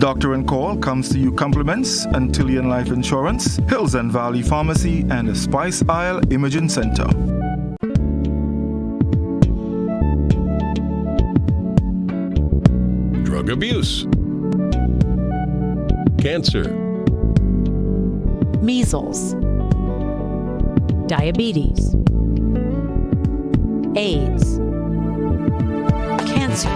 Doctor on Call comes to you compliments Antillean Life Insurance, Hills and Valley Pharmacy, and the Spice Isle Imaging Center. Drug abuse, cancer, measles, diabetes, AIDS, cancer.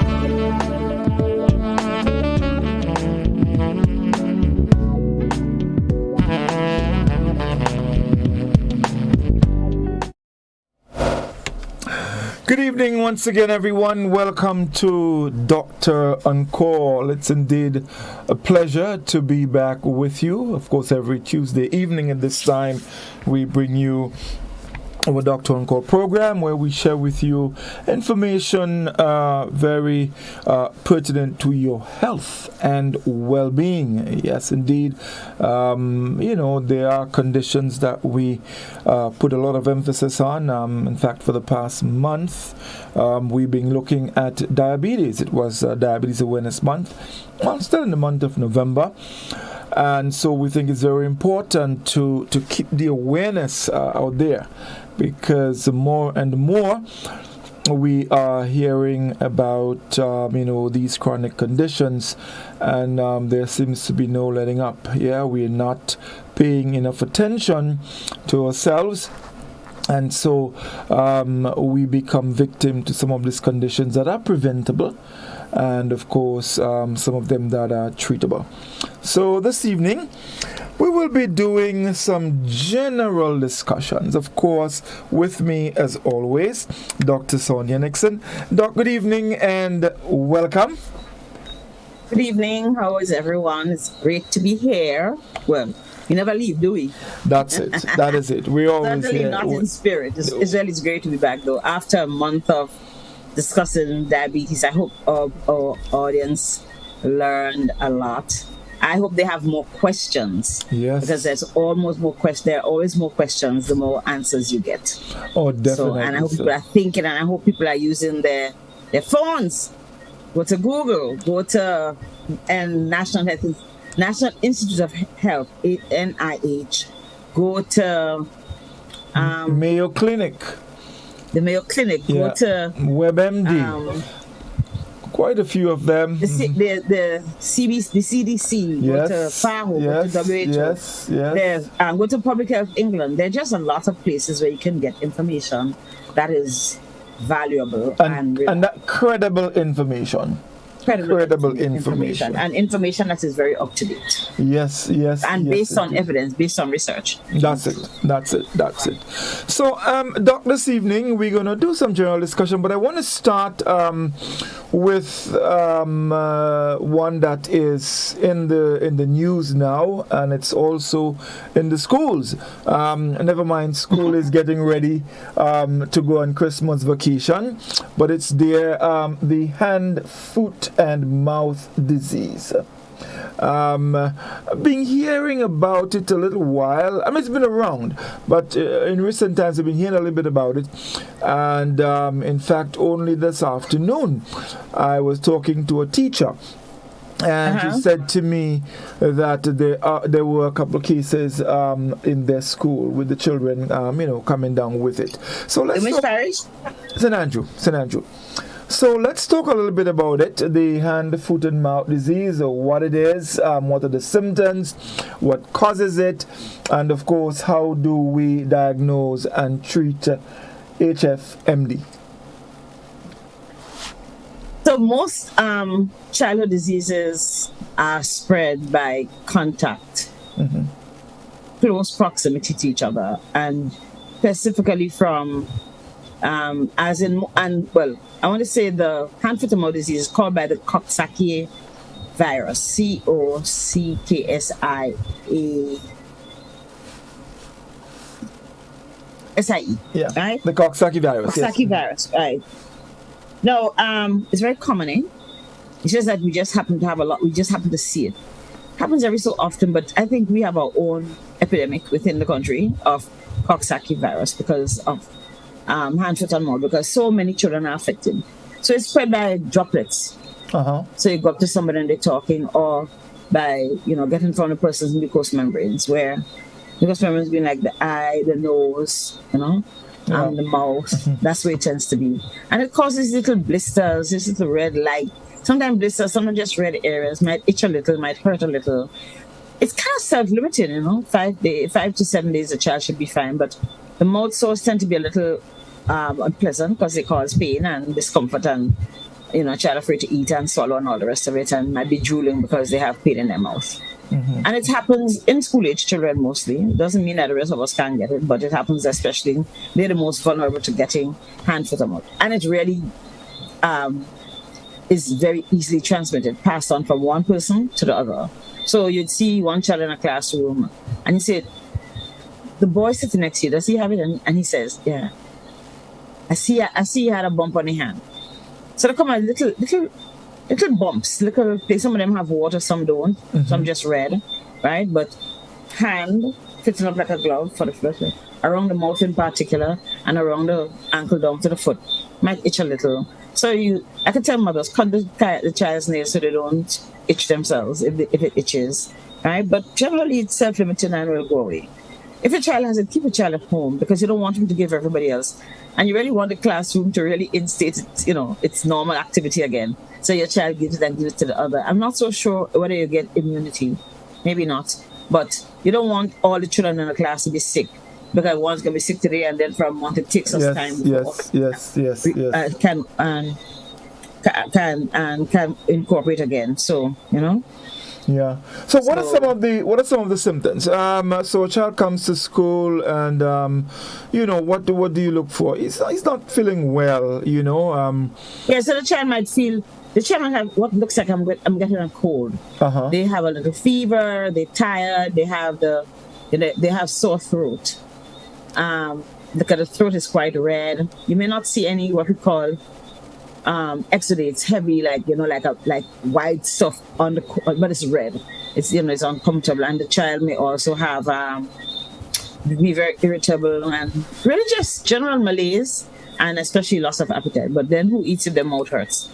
Good evening once again, everyone. Welcome to Doctor on Call. It's indeed a pleasure to be back with you. Of course, every Tuesday evening at this time, we bring you our Doctor on Call program where we share with you information very pertinent to your health and well-being. Yes, indeed. There are conditions that we put a lot of emphasis on. In fact, for the past month, we've been looking at diabetes. It was Diabetes Awareness Month. Well, still in the month of November. And so we think it's very important to keep the awareness out there, because more and more we are hearing about these chronic conditions, and there seems to be no letting up. We're not paying enough attention to ourselves, and so we become victim to some of these conditions that are preventable, and of course some of them that are treatable. So this evening we will be doing some general discussions. Of course, with me as always, Dr. Sonia Nixon. Doc, good evening and welcome. Good evening. How is everyone? It's great to be here. Well, we never leave, do we? That's it. That is it. We always certainly here. Not in spirit. It's really great to be back, though. After a month of discussing diabetes, I hope our audience learned a lot. I hope they have more questions. Yes. Because there are always more questions the more answers you get. Oh, definitely. So, and I hope people are thinking, and I hope people are using their phones. Go to Google, go to National Institute of Health, NIH, go to Mayo Clinic. The Mayo Clinic, go to WebMD. Quite a few of them. The CDC, yes, go to FAO, yes, go to WHO. Yes. Go to Public Health England. There are just a lot of places where you can get information that is valuable and that credible information. Credible information. And information that is very up to date. Yes. And based on evidence, based on research. That's it. So, Doc, this evening we're going to do some general discussion, but I want to start with one that is in the news now, and it's also in the schools. Never mind, school is getting ready to go on Christmas vacation, but it's there, the hand, foot, and mouth disease. I've been hearing about it a little while. I mean, it's been around, but in recent times I've been hearing a little bit about it. And in fact, only this afternoon I was talking to a teacher, and she said to me that there were a couple of cases in their school with the children, coming down with it. So let's in which parish? St. Andrew. So let's talk a little bit about it, the hand, foot, and mouth disease, or what it is, what are the symptoms, what causes it, and of course, how do we diagnose and treat HFMD? So most childhood diseases are spread by contact, close proximity to each other, and specifically from I want to say the hand, foot, and mouth disease is called by the Coxsackie virus, COCKSIA. SIE. Yeah. Right? The Coxsackie virus. Coxsackie virus, right. No, it's very common, eh? It's just that we just happen to have a lot, we just happen to see it. Happens every so often, but I think we have our own epidemic within the country of Coxsackie virus because of hand, foot, and mouth, because so many children are affected. So it's spread by droplets. So you go up to somebody and they're talking, or by, getting from the person's mucous membranes, where mucous membranes being like the eye, the nose, and the mouth. That's where it tends to be. And it causes little blisters, this little red light. Sometimes blisters, sometimes just red areas, might itch a little, might hurt a little. It's kind of self-limiting, 5 to 7 days the child should be fine, but the mouth sores tend to be a little unpleasant because they cause pain and discomfort, and a child afraid to eat and swallow and all the rest of it, and might be drooling because they have pain in their mouth. And it happens in school-age children mostly. It doesn't mean that the rest of us can't get it, but it happens especially. They're the most vulnerable to getting hand, foot, and mouth. And it really is very easily transmitted, passed on from one person to the other. So you'd see one child in a classroom, and you say, the boy sitting next to you, does he have it? And he says, yeah. I see he had a bump on his hand. So they come out little bumps, little things. Some of them have water, some don't. Some just red, right? But hand fitting up like a glove for the flesh, around the mouth in particular, and around the ankle down to the foot, might itch a little. So I can tell mothers, cut the child's nails so they don't itch themselves if it itches, right? But generally it's self-limiting and will go away. If a child has it, keep a child at home because you don't want him to give everybody else. And you really want the classroom to really instate its normal activity again. So your child gives it and gives it to the other. I'm not so sure whether you get immunity. Maybe not. But you don't want all the children in the class to be sick, because one's going to be sick today and then for a month it takes us time. Yes. Can incorporate again. So, Yeah. So what are some of the symptoms? So a child comes to school and what do you look for? He's not feeling well, Yeah, so the child might have what looks like I'm getting a cold. They have a little fever, they're tired, they have sore throat. The throat is quite red. You may not see any what we call exudates, heavy, like white stuff on the, but it's red. It's it's uncomfortable, and the child may also have be very irritable and really just general malaise, and especially loss of appetite. But then who eats if their mouth hurts?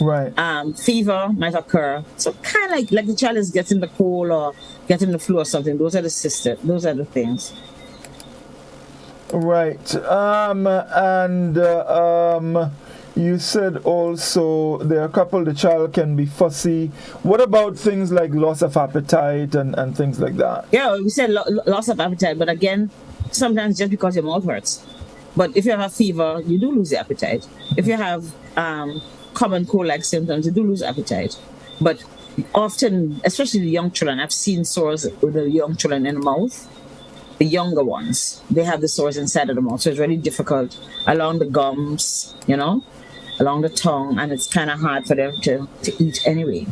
Right. Fever might occur. So kind of like the child is getting the cold or getting the flu or something. Those are the things. Right. You said also there are a couple, the child can be fussy. What about things like loss of appetite and things like that? Yeah, we said loss of appetite, but again, sometimes just because your mouth hurts. But if you have a fever, you do lose the appetite. If you have common cold-like symptoms, you do lose appetite. But often, especially the young children, I've seen sores with the young children in the mouth. The younger ones, they have the sores inside of the mouth, so it's really difficult along the gums, along the tongue, and it's kind of hard for them to eat anyway.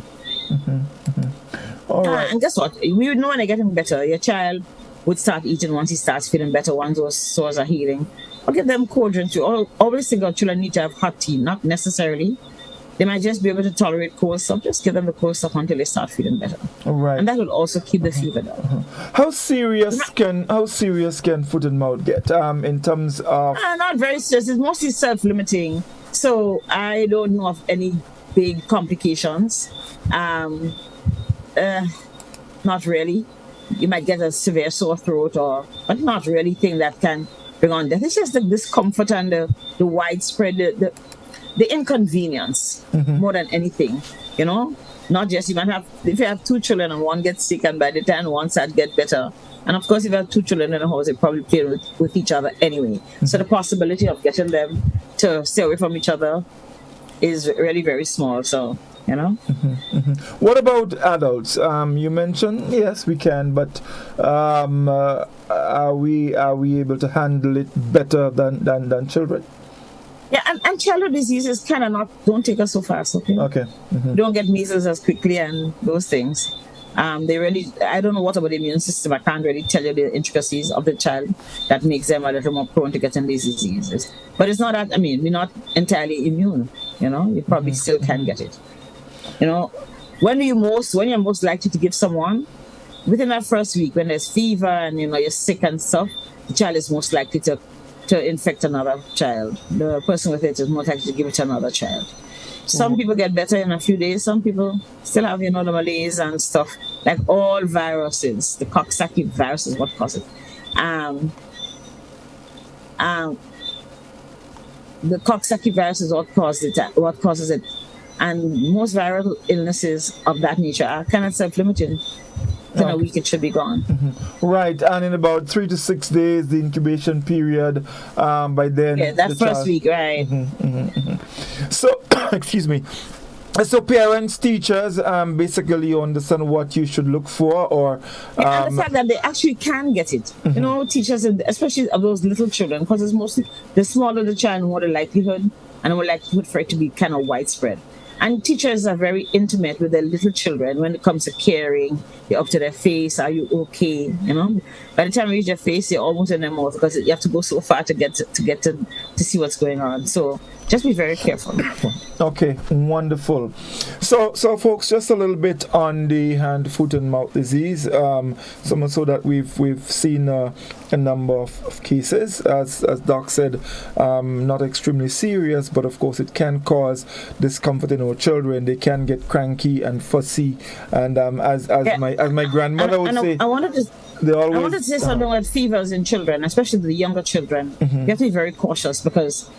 All right. And guess what? We would know when they're getting better. Your child would start eating once he starts feeling better, once those sores are healing. Or give them cold drinks. You always think our children need to have hot tea, not necessarily. They might just be able to tolerate cold stuff. Just give them the cold stuff until they start feeling better. All right. And that will also keep the fever down. How serious can foot and mouth get in terms of? Not very serious. It's mostly self-limiting. So I don't know of any big complications. Not really. You might get a severe sore throat, but not really thing that can bring on death. It's just the discomfort and the widespread, the inconvenience more than anything, Not just, if you have two children and one gets sick and by the time one side get better, and of course if you have two children in the house, they probably play with each other anyway. So the possibility of getting them to stay away from each other is really very small, so, What about adults? You mentioned, yes, we can, but are we able to handle it better than children? Yeah, and childhood diseases don't take us so fast, okay? Okay. Don't get measles as quickly and those things. I don't know what about the immune system. I can't really tell you the intricacies of the child that makes them a little more prone to getting these diseases. But it's not that, we're not entirely immune, you probably still can get it. When you're most likely to give someone, within that first week, when there's fever and, you're sick and stuff, the child is most likely to infect another child. The person with it is more likely to give it to another child. Some people get better in a few days. Some people still have, the malaise and stuff. Like all viruses, the Coxsackie virus is what causes it. The Coxsackie virus is what causes it. And most viral illnesses of that nature are kind of self-limiting. In a week it should be gone. Right, and in about 3 to 6 days, the incubation period. By then, that first week, right? So, excuse me. So parents, teachers, basically understand what you should look for, or and the fact that they actually can get it. Teachers, especially of those little children, because it's mostly the smaller the child, the more the likelihood, and more likelihood for it to be kind of widespread. And teachers are very intimate with their little children when it comes to caring. They're up to their face. Are you okay? By the time you reach their face, you're almost in their mouth because you have to go so far to get to see what's going on. So just be very careful. Okay, wonderful. So folks, just a little bit on the hand, foot, and mouth disease. So much so that we've seen a number of cases, as Doc said, not extremely serious, but of course it can cause discomfort in our children. They can get cranky and fussy, and as my grandmother would say, I wanted to say something about fevers in children, especially the younger children. You have to be very cautious because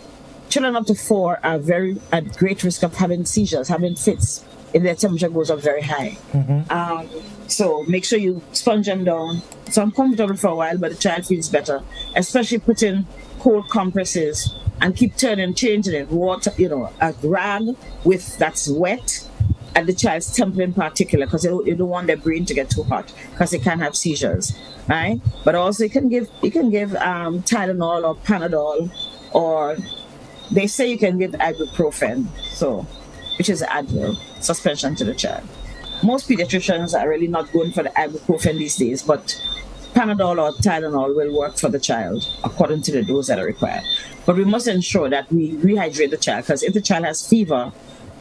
children up to 4 are very at great risk of having seizures, having fits if their temperature goes up very high. So make sure you sponge them down. It's uncomfortable for a while, but the child feels better. Especially put in cold compresses and keep changing it. Water, a rag that's wet at the child's temple in particular, because you don't want their brain to get too hot because they can have seizures, right? But also you can give Tylenol or Panadol, or they say you can give ibuprofen, which is Advil, suspension to the child. Most pediatricians are really not going for the ibuprofen these days, but Panadol or Tylenol will work for the child according to the dose that are required. But we must ensure that we rehydrate the child, because if the child has fever,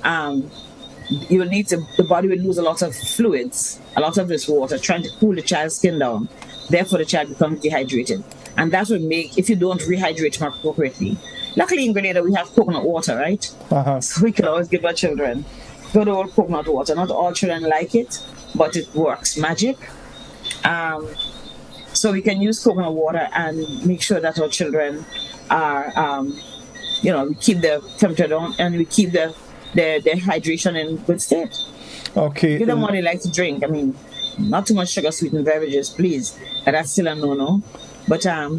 the body will lose a lot of fluids, a lot of this water, trying to cool the child's skin down. Therefore, the child becomes dehydrated. And that would make, if you don't rehydrate him appropriately. Luckily in Grenada, we have coconut water, right? So we can always give our children good old coconut water. Not all children like it, but it works magic. So we can use coconut water and make sure that our children are, we keep the temperature down and we keep their hydration in good state. Okay. Give them what they like to drink. Not too much sugar sweetened beverages, please. That's still a no-no. But, yes,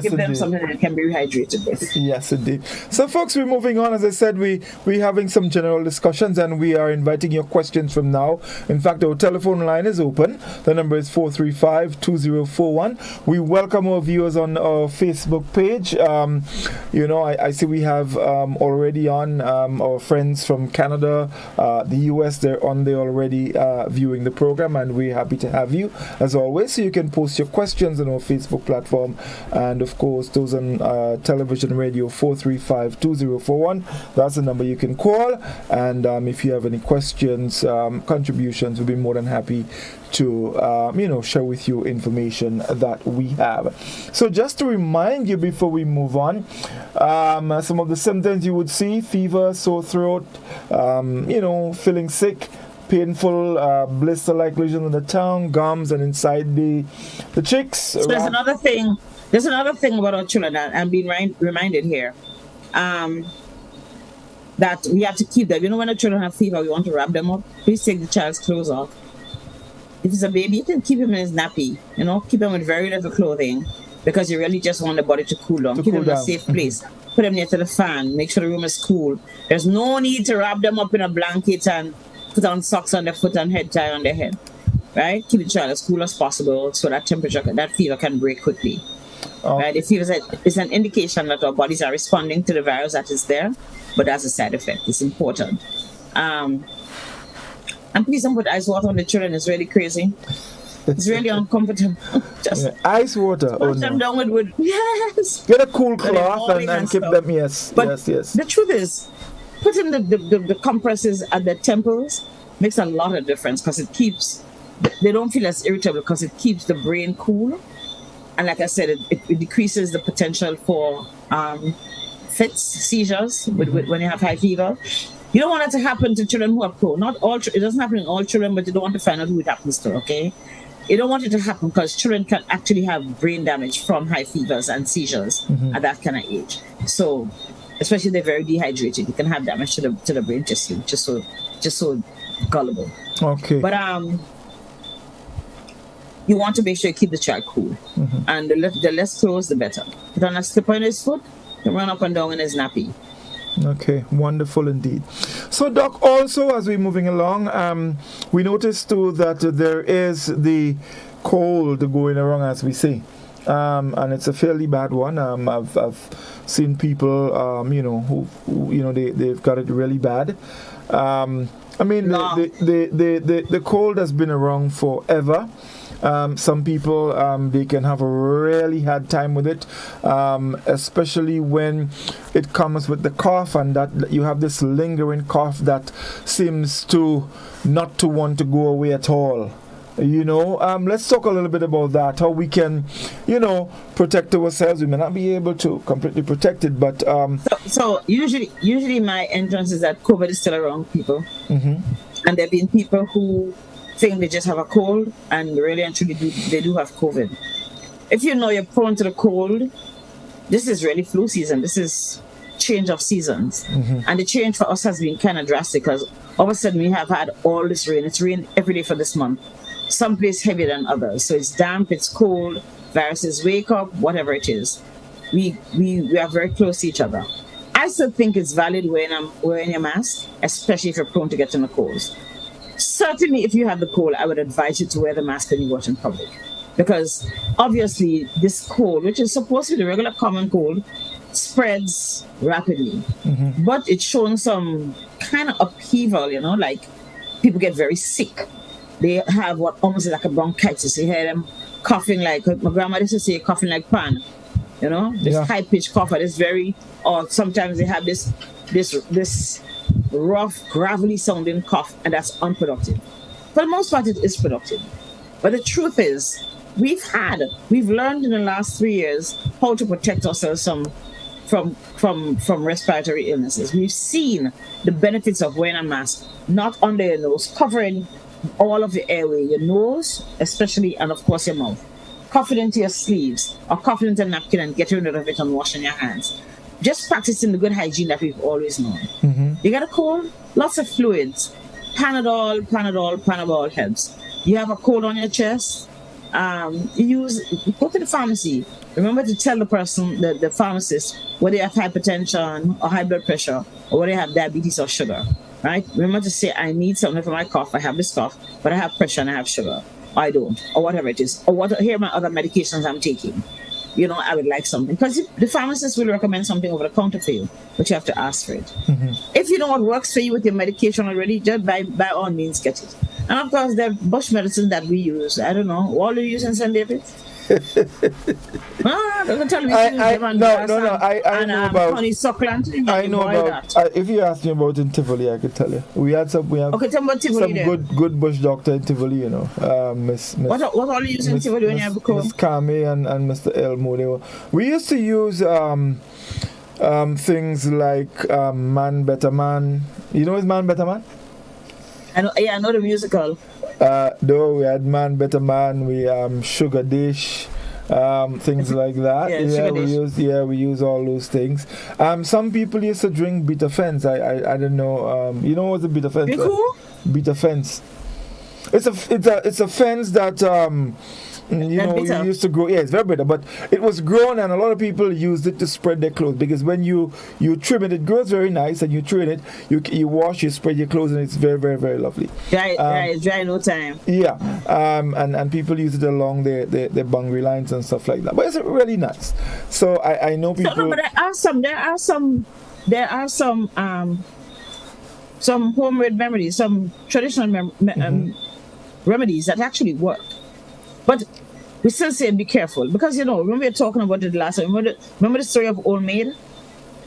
give them indeed. something that can be rehydrated with. Yes, indeed. So, folks, we're moving on. As I said, we're having some general discussions, and we are inviting your questions from now. In fact, our telephone line is open. The number is 435-2041. We welcome our viewers on our Facebook page. I see we have already on our friends from Canada, the US. They're on there already viewing the program, and we're happy to have you, as always. So you can post your questions on our Facebook platform. And of course, those on television, radio, 435-2041. That's the number you can call. And if you have any questions, contributions, we'll be more than happy to, share with you information that we have. So just to remind you before we move on, some of the symptoms you would see: fever, sore throat, feeling sick, painful blister-like lesion on the tongue, gums, and inside the cheeks. So there's another thing about our children that I'm being reminded here, that we have to keep them. When the children have fever, we want to wrap them up. Please take the child's clothes off. If it's a baby, you can keep him in his nappy. Keep him with very little clothing, because you really just want the body to cool down. Keep him in a safe place. Put them near to the fan. Make sure the room is cool. There's no need to wrap them up in a blanket and put on socks on their foot and head tie on their head. Right? Keep the child as cool as possible so that fever can break quickly. Right? The fever is an indication that our bodies are responding to the virus that is there, but that's a side effect. It's important. And please don't put ice water on the children. It's really crazy. It's really uncomfortable. Just ice water. them down with wood. Yes. Get a cool cloth and keep them. Yes. But yes. The truth is, putting the compresses at their temples makes a lot of difference, because they don't feel as irritable, because it keeps the brain cool. And like I said, it decreases the potential for fits, seizures when you have high fever. You don't want it to happen to children who have cold. Not all. It doesn't happen in all children, but you don't want to find out who it happens to. Okay, you don't want it to happen because children can actually have brain damage from high fevers and seizures at that kind of age. So, especially if they're very dehydrated, you can have damage to the brain tissue. Just so gullible. Okay. But you want to make sure you keep the child cool, and the less clothes, the better. Put on a slipper in his foot, and run up and down in his nappy. Okay, wonderful indeed. So, Doc, also as we're moving along, we noticed too that there is the cold going around, as we say, and it's a fairly bad one. I've seen people, who they've got it really bad. I mean, the cold has been around forever. Some people, they can have a really hard time with it, especially when it comes with the cough, and that you have this lingering cough that seems to not to want to go away at all. Let's talk a little bit about that, how we can, protect ourselves. We may not be able to completely protect it, but... So usually my entrance is that COVID is still around people. And there have been people who think they just have a cold, and really and truly they do have COVID. If you know you're prone to the cold, this is really flu season. This is change of seasons. And the change for us has been kind of drastic because all of a sudden we have had all this rain. It's rained every day for this month. Some places heavier than others. So it's damp, it's cold, viruses wake up, whatever it is. We are very close to each other. I still think it's valid when I'm wearing a mask, especially if you're prone to getting a cold. Certainly, if you have the cold, I would advise you to wear the mask when you watch in public. Because obviously, this cold, which is supposed to be the regular common cold, spreads rapidly. But it's shown some kind of upheaval, like people get very sick. They have what almost is like a bronchitis. You hear them coughing like, my grandma used to say, coughing like pan. This high-pitched cough, and it's very, or sometimes they have this rough, gravelly sounding cough, and that's unproductive. For the most part, it is productive. But the truth is, we've learned in the last 3 years how to protect ourselves from respiratory illnesses. We've seen the benefits of wearing a mask, not under your nose, covering all of the airway, your nose, especially, and of course your mouth. Cough it into your sleeves, or cough it into a napkin and get rid of it and washing your hands. Just practicing the good hygiene that we've always known. You got a cold? Lots of fluids. Panadol helps. You have a cold on your chest? You go to the pharmacy. Remember to tell the person, the pharmacist, whether you have hypertension or high blood pressure, or whether you have diabetes or sugar. Right? Remember to say, I need something for my cough. I have this cough, but I have pressure and I have sugar. I don't, or whatever it is. Or here are my other medications I'm taking. I would like something. Because the pharmacist will recommend something over the counter for you, but you have to ask for it. If you know what works for you with your medication already, just by all means get it. And of course, the bush medicine that we use, I don't know, what do you use in St. David? Don't tell me I know about honeysuckle. I know about if you ask me about in Tivoli, I could tell you. We have tell me about Tivoli some good bush doctor in Tivoli, Miss what all you use in Tivoli when you have a cold? Miss Kame and Mr. Elmo. We used to use things like Man Better Man. You know his Man Better Man? I know the musical. No, we had Man Better Man, we Sugar Dish, things like that. We use all those things. Some people used to drink bitter fence. I don't know. You know what's a bitter fence? Bitter fence. It's a fence that you used to grow. Yeah, it's very bitter, but it was grown, and a lot of people used it to spread their clothes, because when you trim it, it grows very nice, and you trim it, you wash, you spread your clothes, and it's very, very, very lovely. Dry no time. Yeah, and people use it along their boundary lines and stuff like that. But it's really nice. So I know people. No, but there are some homemade remedies, some traditional remedies that actually work. But we still say be careful, because remember we were talking about it last time. Remember the story of Old Maid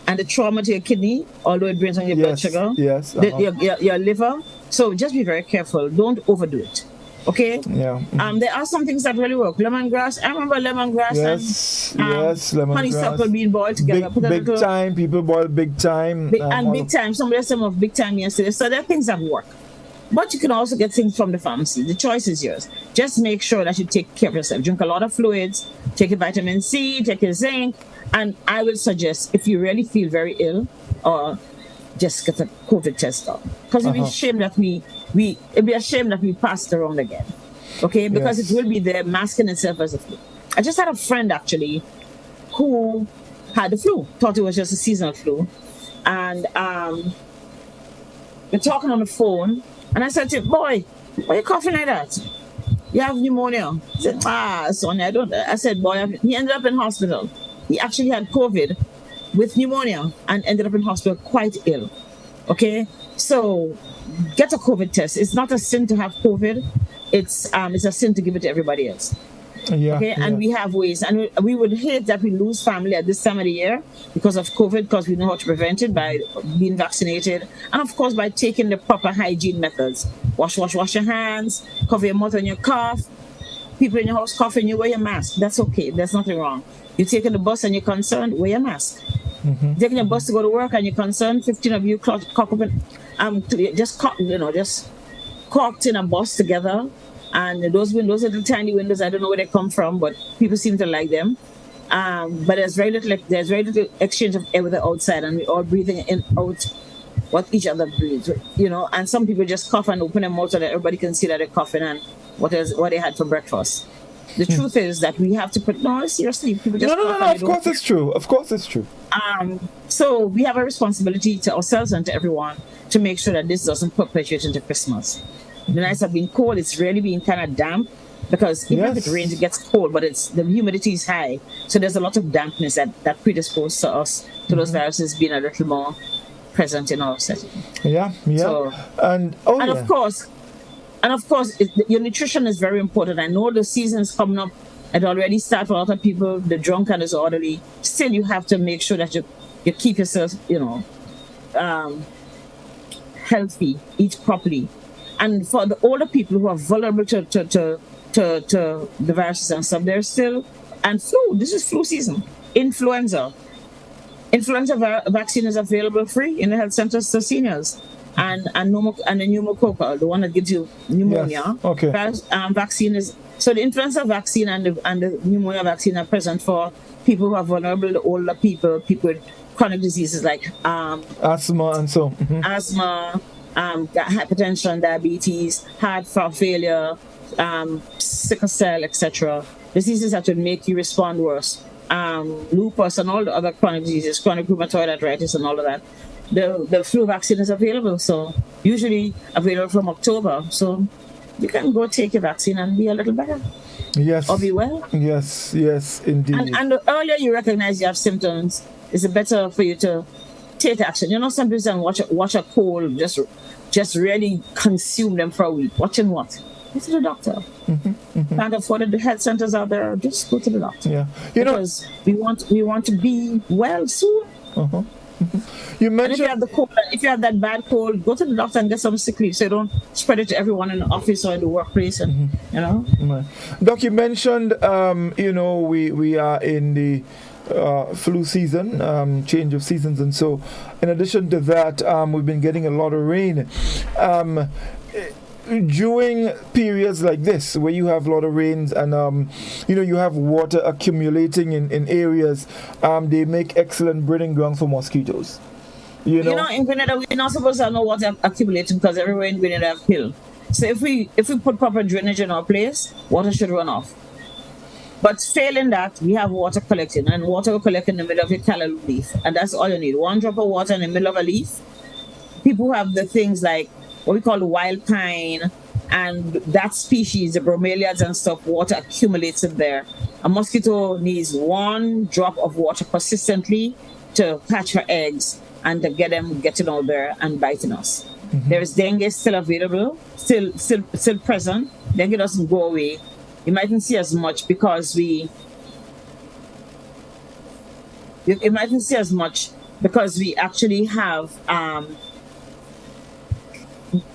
and the trauma to your kidney, although it brings on your blood sugar, yes, your liver. So just be very careful. Don't overdo it. Yeah. There are some things that really work. Lemongrass. I remember lemongrass yes, and lemongrass. honeysuckle being boiled together. Big time. People boil big time. Big time. Somebody said some of big time yesterday. So there are things that work. But you can also get things from the pharmacy. The choice is yours. Just make sure that you take care of yourself. Drink a lot of fluids. Take your vitamin C. Take your zinc. And I would suggest, if you really feel very ill, or just get a COVID test done. Because it'd be a shame that we passed around again. Okay? Because it will be there masking itself as a flu. I just had a friend actually who had the flu, thought it was just a seasonal flu. And we're talking on the phone, and I said to him, boy, why are you coughing like that? You have pneumonia. He said, Sonia, I don't. I said, boy, he ended up in hospital. He actually had COVID with pneumonia and ended up in hospital quite ill. Okay? So get a COVID test. It's not a sin to have COVID. It's a sin to give it to everybody else. And we have ways, and we would hate that we lose family at this time of the year because of COVID, because we know how to prevent it by being vaccinated, and of course by taking the proper hygiene methods. Wash your hands, cover your mouth when you cough. People in your house coughing, you wear your mask. That's okay. There's nothing wrong. You're taking the bus and you're concerned, wear your mask. Taking your bus to go to work and you're concerned, 15 of you just corked in a bus together. And those windows are the tiny windows. I don't know where they come from, but people seem to like them. But there's very little exchange of air with the outside, and we're all breathing in out what each other breathes. And some people just cough and open their mouth so that everybody can see that they're coughing and what they had for breakfast. The truth is that we have to seriously. People just no. Of course it's true. So we have a responsibility to ourselves and to everyone to make sure that this doesn't perpetuate into Christmas. The nights have been cold. It's really been kind of damp because even if it rains, it gets cold, but the humidity is high. So there's a lot of dampness that predisposes to us to those viruses being a little more present in our setting. So, of course, your nutrition is very important. I know the season's coming up. It already started for a lot of people. The drunk and disorderly. Still, you have to make sure that you keep yourself, healthy, eat properly. And for the older people who are vulnerable to the viruses and stuff, there's still, and flu. This is flu season. Influenza vaccine is available free in the health centers to seniors, and the pneumococcal, the one that gives you pneumonia. Vaccine is so the influenza vaccine and the pneumonia vaccine are present for people who are vulnerable, the older people with chronic diseases like asthma and so asthma. Hypertension, diabetes, heart failure, sickle cell, etc. Diseases that would make you respond worse. Lupus and all the other chronic diseases, chronic rheumatoid arthritis and all of that. The flu vaccine is available, so usually available from October. So you can go take your vaccine and be a little better. Yes. Or be well. Yes, indeed. And the earlier you recognize you have symptoms, it's better for you to take action. Some people don't watch a cold, just really consume them for a week. Watching what? Go to the doctor. Can't afford it. The health centers out there. Just go to the doctor. Because we want to be well soon. You mentioned if you have the cold, if you have that bad cold, go to the doctor and get some sick leave so you don't spread it to everyone in the office or in the workplace. And Doc, you mentioned we are in the flu season, change of seasons, and so in addition to that, we've been getting a lot of rain. During periods like this, where you have a lot of rains and you have water accumulating in areas, they make excellent breeding grounds for mosquitoes. In Grenada, we're not supposed to have no water accumulating because everywhere in Grenada have hill. So if we put proper drainage in our place, water should run off. But failing that, we have water collecting, and water will collect in the middle of your callaloo leaf, and that's all you need. One drop of water in the middle of a leaf. People have the things like what we call the wild pine, and that species, the bromeliads and stuff, water accumulates in there. A mosquito needs one drop of water persistently to hatch her eggs and to get them getting out there and biting us. There is dengue still available, still present. Dengue doesn't go away. You mightn't see as much because we actually have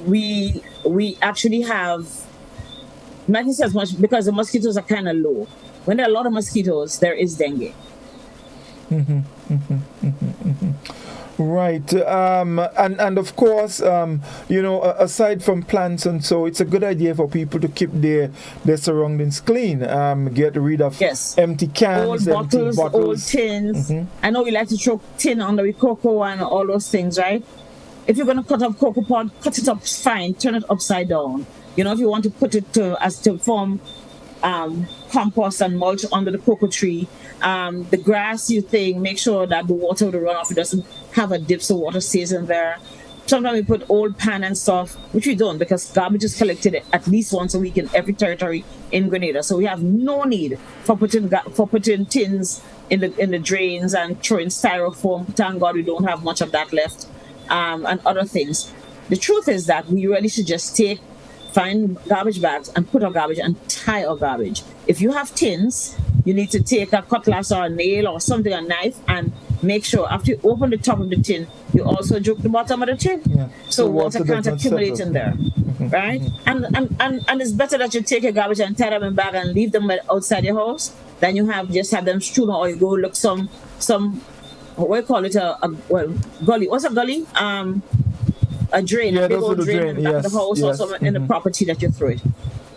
we actually have not as much because the mosquitoes are kind of low. When there are a lot of mosquitoes, there is dengue. Right, and of course, aside from plants and so, it's a good idea for people to keep their surroundings clean. Get rid of empty cans, old bottles, old tins. I know we like to throw tin under the cocoa and all those things, right? If you're going to cut up cocoa pod, cut it up fine, turn it upside down. If you want to put it to form compost and mulch under the cocoa tree, the grass make sure that the water will run off. It doesn't have a dip, so water stays in there. Sometimes we put old pan and stuff, which we don't because garbage is collected at least once a week in every territory in Grenada. So we have no need for putting tins in the drains and throwing styrofoam. Thank God we don't have much of that left, and other things. The truth is that we really should just find garbage bags and put our garbage and tie our garbage. If you have tins, you need to take a cutlass or a nail or something, a knife, and make sure after you open the top of the tin, you also juke the bottom of the tin, so water can't accumulate in there, right? And it's better that you take your garbage and tie them in a bag and leave them outside your house than you just have them strewn, or you go look some what do you call it, gully. What's a gully? A drain, a big old drain in the back of the house or somewhere in the property that you throw it.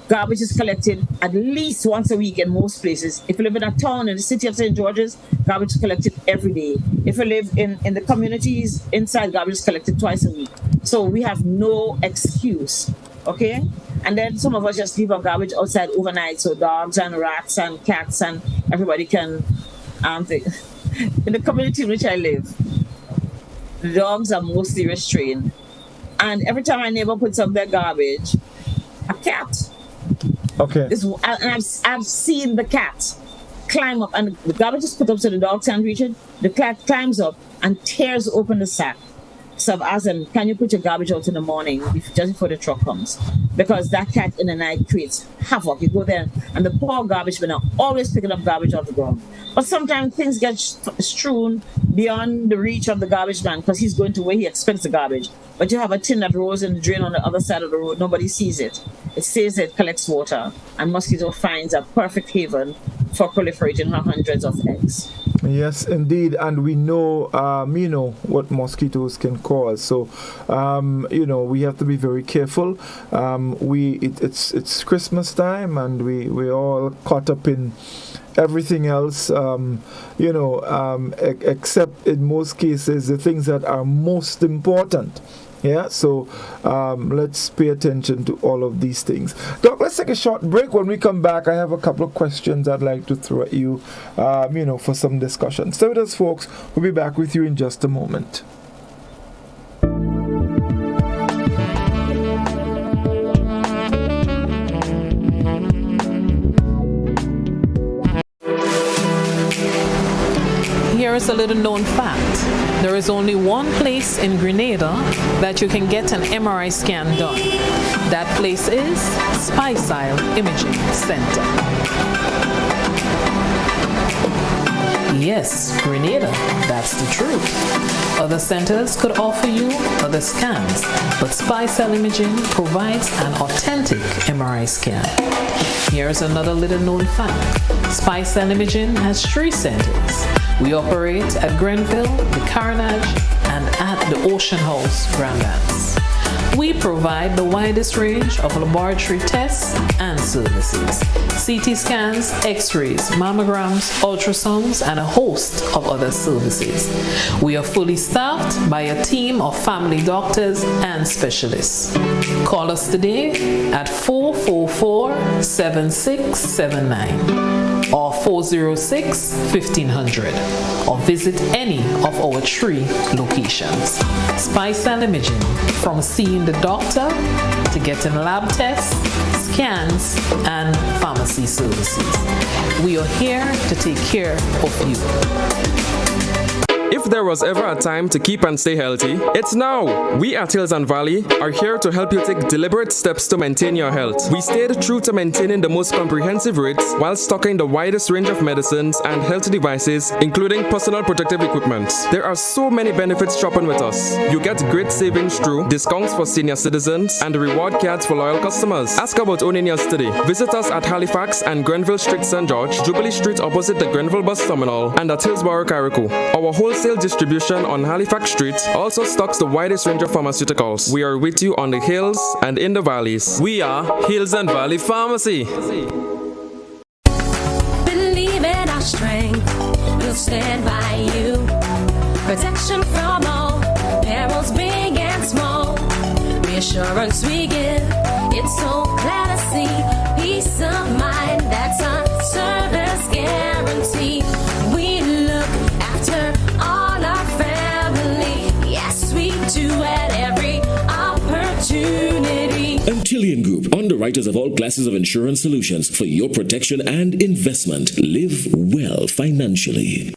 Garbage is collected at least once a week in most places. If you live in a town in the city of St. George's, garbage is collected every day. If you live in the communities inside, garbage is collected twice a week. So we have no excuse, okay? And then some of us just leave our garbage outside overnight, so dogs and rats and cats and everybody can think. In the community in which I live, the dogs are mostly restrained. And every time my neighbor puts up their garbage, a cat. Okay. I've seen the cat climb up, and the garbage is put up so the dogs can't reach it. The cat climbs up and tears open the sack. So I've asked them, can you put your garbage out in the morning just before the truck comes? Because that cat in the night creates havoc. You go there, and the poor garbage men are always picking up garbage off the ground. But sometimes things get strewn beyond the reach of the garbage man because he's going to where he expects the garbage. But you have a tin that rolls in the drain on the other side of the road. Nobody sees it. It says it collects water, and mosquito finds a perfect haven for proliferating her hundreds of eggs. Yes, indeed, and we know, what mosquitoes can cause. So, we have to be very careful. It's Christmas time, and we're all caught up in everything else. Except in most cases the things that are most important. Yeah, so let's pay attention to all of these things. Doc, let's take a short break. When we come back, I have a couple of questions I'd like to throw at you, for some discussion. Stay with us, folks. We'll be back with you in just a moment. Here is a little known fact. There is only one place in Grenada that you can get an MRI scan done. That place is Spicile Imaging Center. Yes, Grenada, that's the truth. Other centers could offer you other scans, but Spicile Imaging provides an authentic MRI scan. Here's another little known fact. Spicile Imaging has 3 centers. We operate at Grenville, the Carnage, and at the Ocean House, Grandlands. We provide the widest range of laboratory tests and services. CT scans, x-rays, mammograms, ultrasounds, and a host of other services. We are fully staffed by a team of family doctors and specialists. Call us today at 444-7679 or 406-1500 or visit any of our 3 locations. Spicile Imaging, from seeing the doctor to getting lab tests, scans, and pharmacy services. We are here to take care of you. If there was ever a time to keep and stay healthy, it's now. We at Hills and Valley are here to help you take deliberate steps to maintain your health. We stayed true to maintaining the most comprehensive rates while stocking the widest range of medicines and health devices, including personal protective equipment. There are so many benefits shopping with us. You get great savings through discounts for senior citizens and reward cards for loyal customers. Ask about owning yours today. Visit us at Halifax and Grenville Street, St. George, Jubilee Street opposite the Grenville Bus Terminal, and at Hillsborough, Carrico. Our wholesale distribution on Halifax Street also stocks the widest range of pharmaceuticals. We are with you on the hills and in the valleys. We are Hills and Valley Pharmacy. Believe in our strength, we'll stand by you. Protection from all perils, big and small. Reassurance we give, it's so clear to see. Peace of mind, that's our service guarantee. We look after all our family. Yes, we do at every opportunity. Antillean Group, underwriters of all classes of insurance solutions for your protection and investment. Live well financially.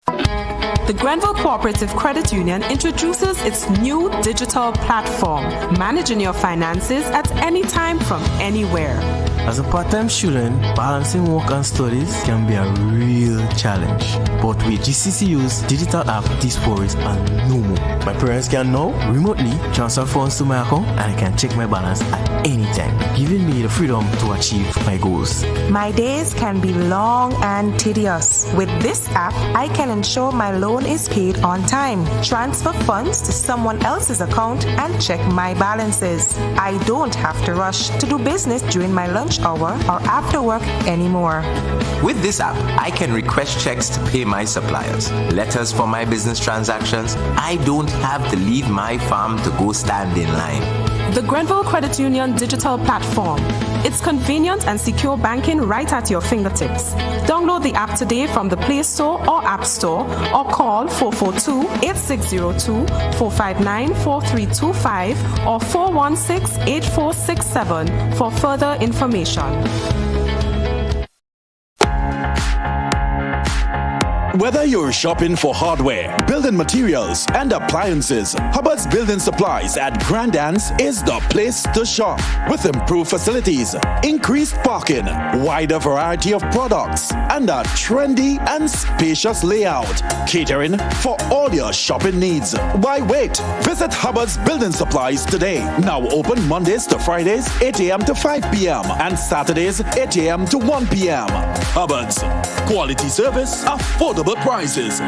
The Grenville Cooperative Credit Union introduces its new digital platform, managing your finances at any time from anywhere. As a part-time student, balancing work and studies can be a real challenge. But with GCCU's digital app, these worries are no more. My parents can now remotely transfer funds to my account and I can check my balance at any time, giving me the freedom to achieve my goals. My days can be long and tedious. With this app, I can ensure my loan is paid on time, transfer funds to someone else's account, and check my balances. I don't have to rush to do business during my lunch hour or after work anymore. With this app, I can request checks to pay my suppliers, letters for my business transactions. I don't have to leave my farm to go stand in line. The Grenville Credit Union digital platform. It's convenient and secure banking right at your fingertips. Download the app today from the Play Store or App Store or call 442-8602, 459-4325 or 416-8467 for further information. Whether you're shopping for hardware, building materials, and appliances, Hubbard's Building Supplies at Grandans is the place to shop. With improved facilities, increased parking, wider variety of products, and a trendy and spacious layout, catering for all your shopping needs. Why wait? Visit Hubbard's Building Supplies today. Now open Mondays to Fridays, 8 a.m. to 5 p.m. and Saturdays, 8 a.m. to 1 p.m. Hubbard's. Quality service, affordable prices.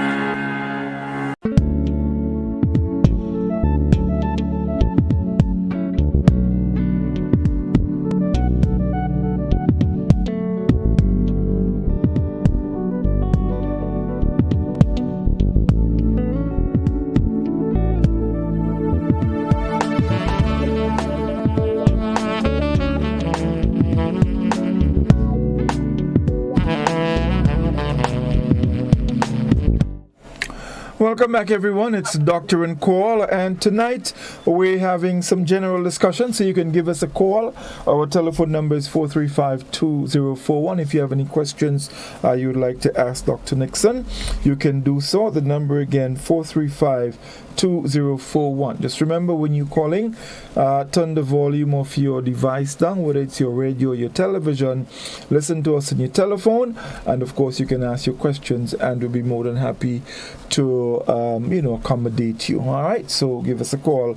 Welcome back, everyone. It's Dr. and Call, and tonight we're having some general discussion, so you can give us a call. Our telephone number is 435-2041. If you have any questions you would like to ask Dr. Nixon, you can do so. The number again, 435-2041. Just remember, when you're calling, turn the volume of your device down, whether it's your radio or your television. Listen to us on your telephone, and of course you can ask your questions, and we'll be more than happy to accommodate you. All right, so give us a call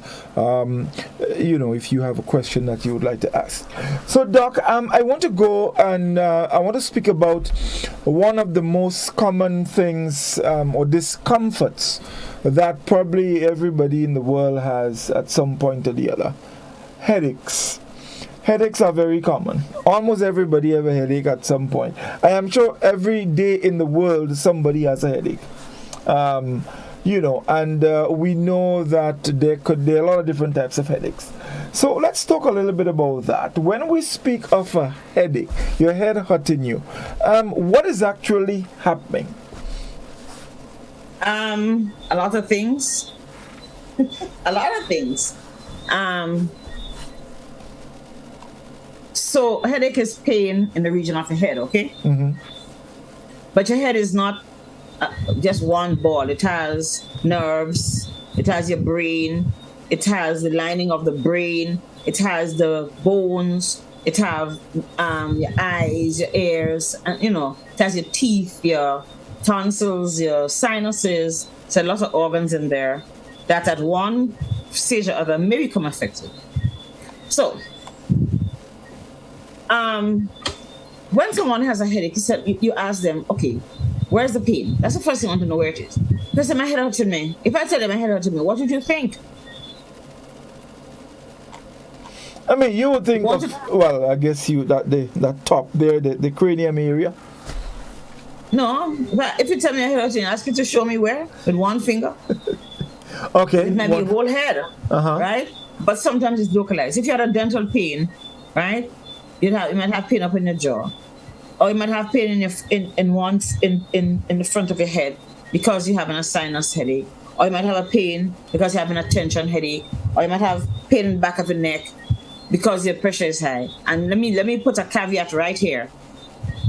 if you have a question that you would like to ask. So Doc, I want to go and I want to speak about one of the most common things or discomforts that probably everybody in the world has at some point or the other. Headaches. Headaches are very common. Almost everybody have a headache at some point. I am sure every day in the world somebody has a headache. We know that there are a lot of different types of headaches. So let's talk a little bit about that. When we speak of a headache, your head hurting you, what is actually happening? A lot of things. A lot of things. So headache is pain in the region of the head, okay? Mm-hmm. But your head is not just one ball. It has nerves, it has your brain, it has the lining of the brain, it has the bones, it has your eyes, your ears, and it has your teeth, your tonsils, your sinuses. So a lot of organs in there that at one stage or other may become affected. So, when someone has a headache, you ask them, okay, where's the pain? That's the first thing I want to know where it is. They say, my head hurts me. If I tell them my head hurts me, what would you think? I mean, you would think I guess that top there, the cranium area. No, but if you tell me I head hurts me, ask you to show me where with one finger. Okay. It might be a whole head, right? But sometimes it's localized. If you had a dental pain, right, you might have pain up in your jaw, or you might have pain in the front of your head because you're having a sinus headache, or you might have a pain because you're having a tension headache, or you might have pain in the back of your neck because your pressure is high. And let me put a caveat right here.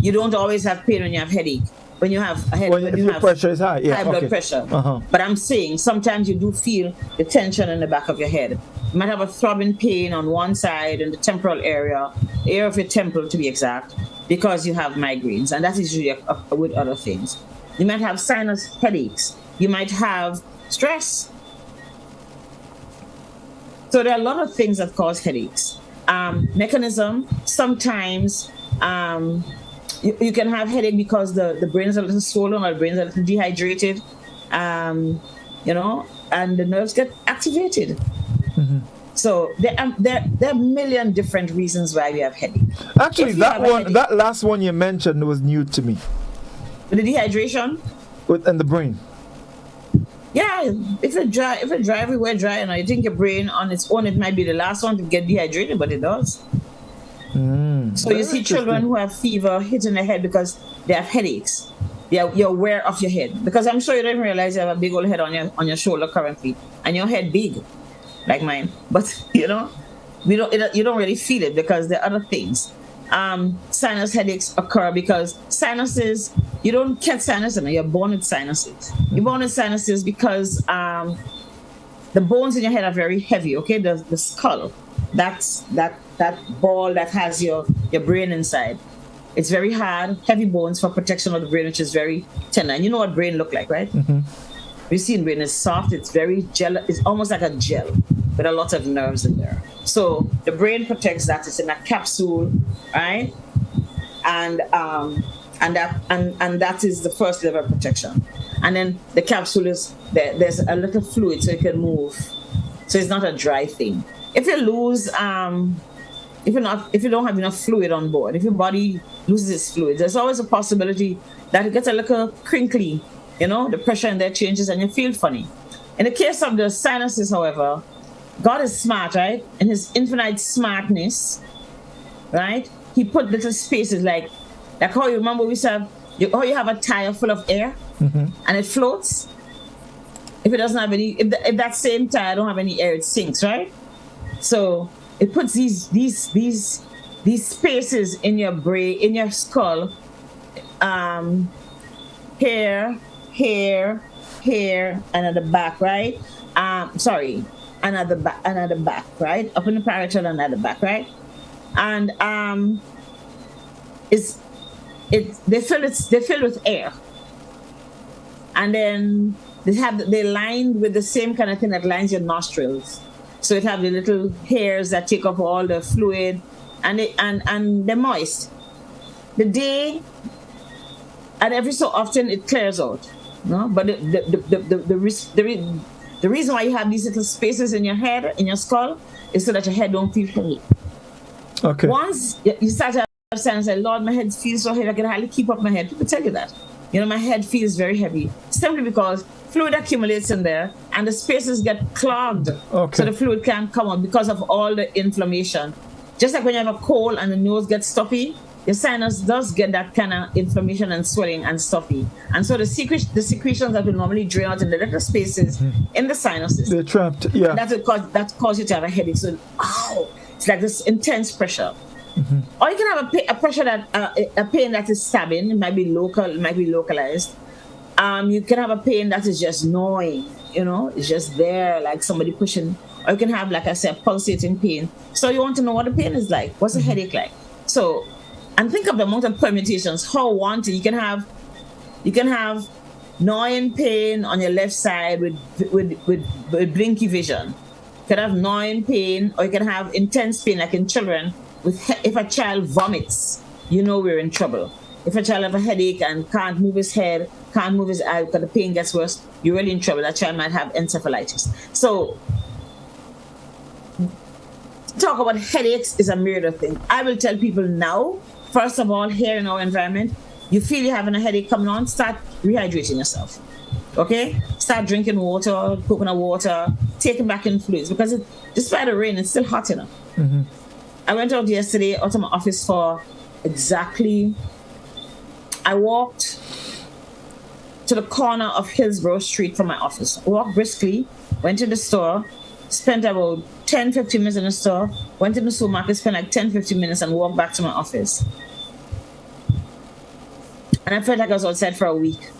You don't always have pain when you have headache. When you have a headache, when your pressure is high, high blood pressure. But I'm saying sometimes you do feel the tension in the back of your head. You might have a throbbing pain on one side in the temporal area of your temple to be exact, because you have migraines, and that is usually with other things. You might have sinus headaches. You might have stress. So there are a lot of things that cause headaches. Mechanism, sometimes you can have headache because the brain is a little swollen or the brain is a little dehydrated, and the nerves get activated. So there are a million different reasons why we have headache. Actually, that last one you mentioned was new to me. The dehydration? And the brain. Yeah, if it dry everywhere dry, and I think your brain on its own, it might be the last one to get dehydrated, but it does. So you see children who have fever hitting their head because they have headaches. You're aware of your head, because I'm sure you don't even realize you have a big old head on your shoulder currently, and your head big, like mine. But you don't really feel it because there are other things. Sinus headaches occur because sinuses, you don't catch sinuses, you're born with sinuses. You're born with sinuses because the bones in your head are very heavy. Okay, the skull, that's that ball that has your brain inside. It's very hard, heavy bones for protection of the brain, which is very tender. And you know what brain look like, right? We've seen brain is soft. It's very gel. It's almost like a gel with a lot of nerves in there. So the brain protects that. It's in a capsule, right? And that is the first level of protection. And then the capsule is there's a little fluid so it can move. So it's not a dry thing. If you lose if you don't have enough fluid on board, if your body loses its fluid, there's always a possibility that it gets a little crinkly, the pressure in there changes and you feel funny. In the case of the sinuses, however, God is smart, right? In his infinite smartness, right? He put little spaces like how you remember we said, how you have a tire full of air and it floats. If it doesn't have any, if that same tire don't have any air, it sinks, right? So it puts these spaces in your brain, in your skull, here, and at the back, right? And at the back, right? Up in the parietal and at the back, right? And they're filled with air, and then they're lined with the same kind of thing that lines your nostrils. So it have the little hairs that take up all the fluid, and they're moist. The day, and every so often it clears out. No, but the reason why you have these little spaces in your head, in your skull, is so that your head don't feel heavy. Okay. Once you start to understand and say, Lord, my head feels so heavy, I can hardly keep up my head. People tell you that. My head feels very heavy. Simply because fluid accumulates in there and the spaces get clogged. Okay. So the fluid can't come out because of all the inflammation. Just like when you have a cold and the nose gets stuffy, your sinus does get that kind of inflammation and swelling and stuffy. And so the secretions that will normally drain out in the little spaces in the sinuses, they're trapped. Yeah. That cause you to have a headache. So, it's like this intense pressure. Or you can have a pressure a pain that is stabbing. It might be local, it might be localized. You can have a pain that is just gnawing, it's just there, like somebody pushing. Or you can have, like I said, pulsating pain. So you want to know what the pain is like. What's the headache like? So, and think of the amount of permutations. How wanted you can have gnawing pain on your left side with blinky vision. You can have gnawing pain, or you can have intense pain, like in children. If a child vomits, we're in trouble. If a child has a headache and can't move his head, can't move his eye because the pain gets worse, you're really in trouble. That child might have encephalitis. So, talk about headaches is a myriad of things. I will tell people now, first of all, here in our environment, you feel you're having a headache coming on, start rehydrating yourself. Okay? Start drinking water, coconut water, taking back in fluids, because despite the rain, it's still hot enough. Mm-hmm. I went out yesterday out of my office for I walked to the corner of Hillsborough Street from my office. Walked briskly, went to the store, spent about 10-15 minutes in the store, went in the supermarket, spent like 10-15 minutes and walked back to my office. And I felt like I was outside for a week.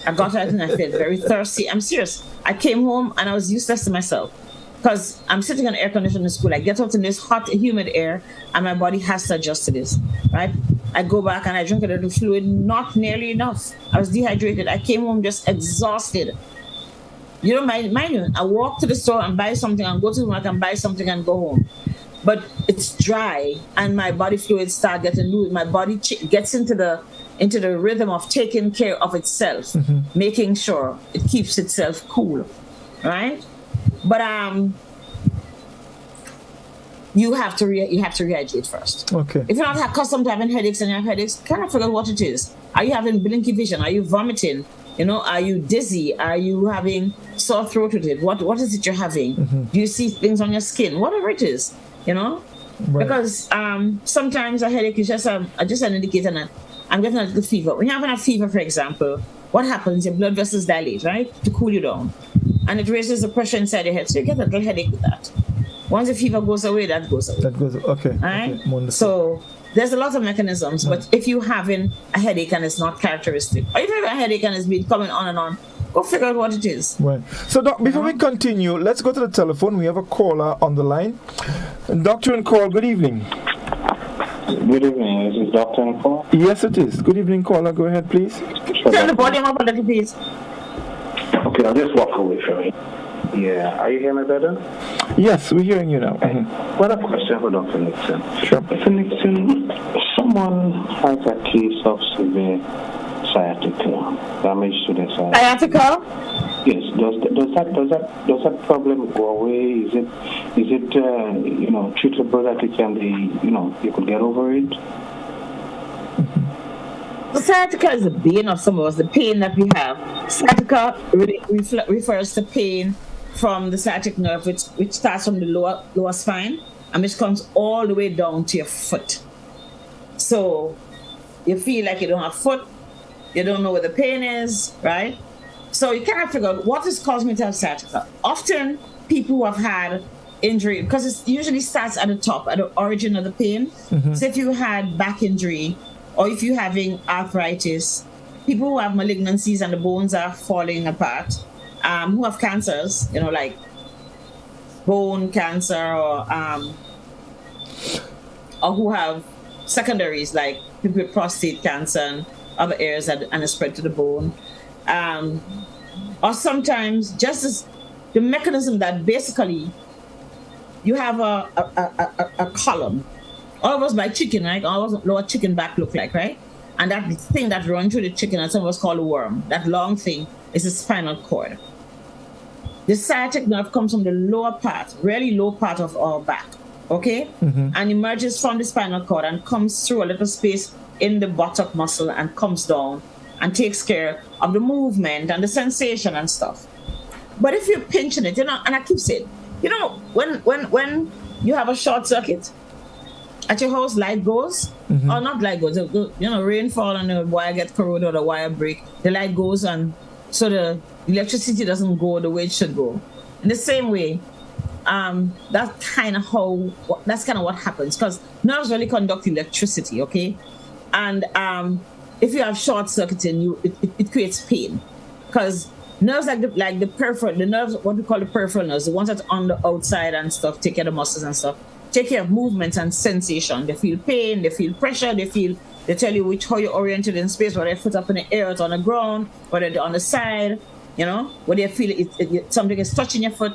I got out and I felt very thirsty. I'm serious. I came home and I was useless to myself because I'm sitting on air conditioning in school. I get out in this hot, humid air and my body has to adjust to this, right? I go back and I drink a little fluid, not nearly enough. I was dehydrated. I came home just exhausted. Mind you, I walk to the store and buy something and go to the market and buy something and go home. But it's dry and my body fluids start getting loose. My body gets into the rhythm of taking care of itself, making sure it keeps itself cool, right? But you have to rehydrate first. Okay. If you're not accustomed to having headaches and you have headaches, kind of figure out what it is. Are you having blinky vision? Are you vomiting? Are you dizzy? Are you having sore throat with it? What is it you're having? Do you see things on your skin? Whatever it is, Right. Because sometimes a headache is just an indicator that I'm getting a little fever. When you're having a fever, for example, what happens? Your blood vessels dilate, right? To cool you down. And it raises the pressure inside your head. So you get a little headache with that. Once the fever goes away, that goes away. Okay. All right? Okay, so there's a lot of mechanisms, but if you're having a headache and it's not characteristic, or if you have a headache and it's been coming on and on, go figure out what it is. Right. So, Doc, before we continue, let's go to the telephone. We have a caller on the line. Dr. and Call, good evening. Good evening. Is this Dr. and Call? Yes, it is. Good evening, caller. Go ahead, please. Turn the volume up a little, please. Okay, I'll just walk away from it. Yeah. Are you hearing me better? Yes, we're hearing you now. What a question for Dr. Nixon. Sure. Dr. Nixon, someone has a case of severe sciatica, damage to the sciatica. Yes. Does that problem go away? Is it treatable that it can be you could get over it? The sciatica is the bane of some of us. The pain that we have. Sciatica refers to pain from the sciatic nerve, which starts from the lower spine and which comes all the way down to your foot. So you feel like you don't have foot, you don't know where the pain is, right? So you cannot figure out what is causing me to have sciatica. Often people who have had injury, because it usually starts at the top, at the origin of the pain. So if you had back injury or if you're having arthritis, people who have malignancies and the bones are falling apart, who have cancers, like bone cancer or who have secondaries like people with prostate cancer and other areas and a spread to the bone. Or sometimes just as the mechanism that basically you have a column, almost like chicken, right? Almost what chicken back look like, right? And that thing that runs through the chicken, and some of us call a worm, that long thing is the spinal cord. The sciatic nerve comes from the lower part, really low part of our back, okay? And emerges from the spinal cord and comes through a little space in the buttock muscle and comes down and takes care of the movement and the sensation and stuff. But if you're pinching it, and I keep saying, when you have a short circuit at your house, light goes, or not light goes, rainfall and the wire gets corroded or the wire break, the light goes and so the electricity doesn't go the way it should go. In the same way, that's kind of what happens, because nerves really conduct electricity, okay? And if you have short circuiting, it creates pain. because nerves like the peripheral, the nerves, what we call the peripheral nerves, the ones that's on the outside and stuff, take care of the muscles and stuff, take care of movements and sensation. They feel pain, they feel pressure, they tell you how you're oriented in space, whether your foot up in the air, it's on the ground, whether they're on the side, whether you feel something is touching your foot.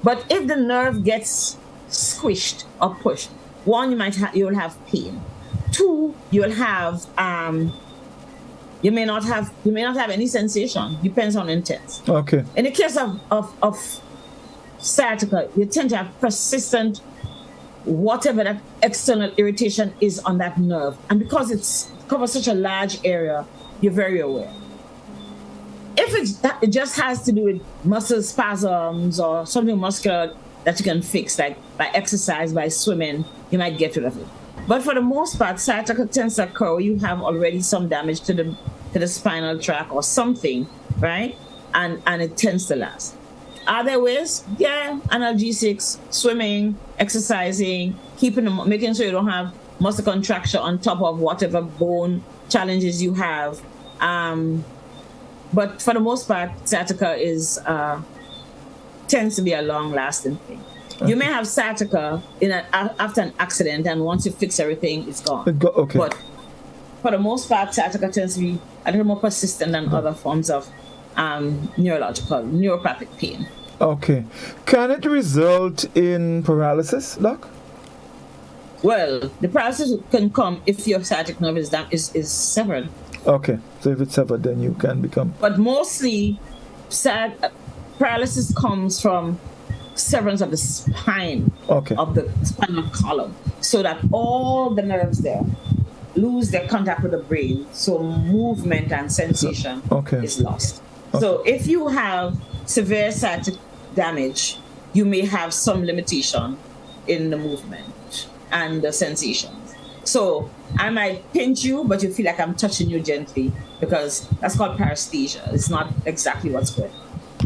But if the nerve gets squished or pushed, one, you'll have pain. Two, you'll have you may not have any sensation. Depends on intent. Okay. In the case of sciatica, you tend to have persistent whatever that external irritation is on that nerve, and because it covers such a large area, you're very aware. If it just has to do with muscle spasms or something muscular that you can fix, like by exercise, by swimming, you might get rid of it. But for the most part, sciatica tends to occur where you have already some damage to the spinal tract or something, right? And it tends to last. Are there ways? Yeah, analgesics, swimming, exercising, making sure you don't have muscle contraction on top of whatever bone challenges you have. But for the most part, sciatica tends to be a long-lasting thing. Okay. You may have sciatica after an accident, and once you fix everything, it's gone. Okay. But for the most part, sciatica tends to be a little more persistent than other forms of neuropathic pain. Okay. Can it result in paralysis, Doc? Well, the paralysis can come if your sciatic nerve is severed. Okay. So if it's severed, then you can become... But mostly, paralysis comes from severance of the spine, of the spinal column, so that all the nerves there lose their contact with the brain, so movement and sensation is lost. So if you have severe sciatic damage, you may have some limitation in the movement and the sensations. So I might pinch you, but you feel like I'm touching you gently, because that's called paresthesia. It's not exactly what's going on.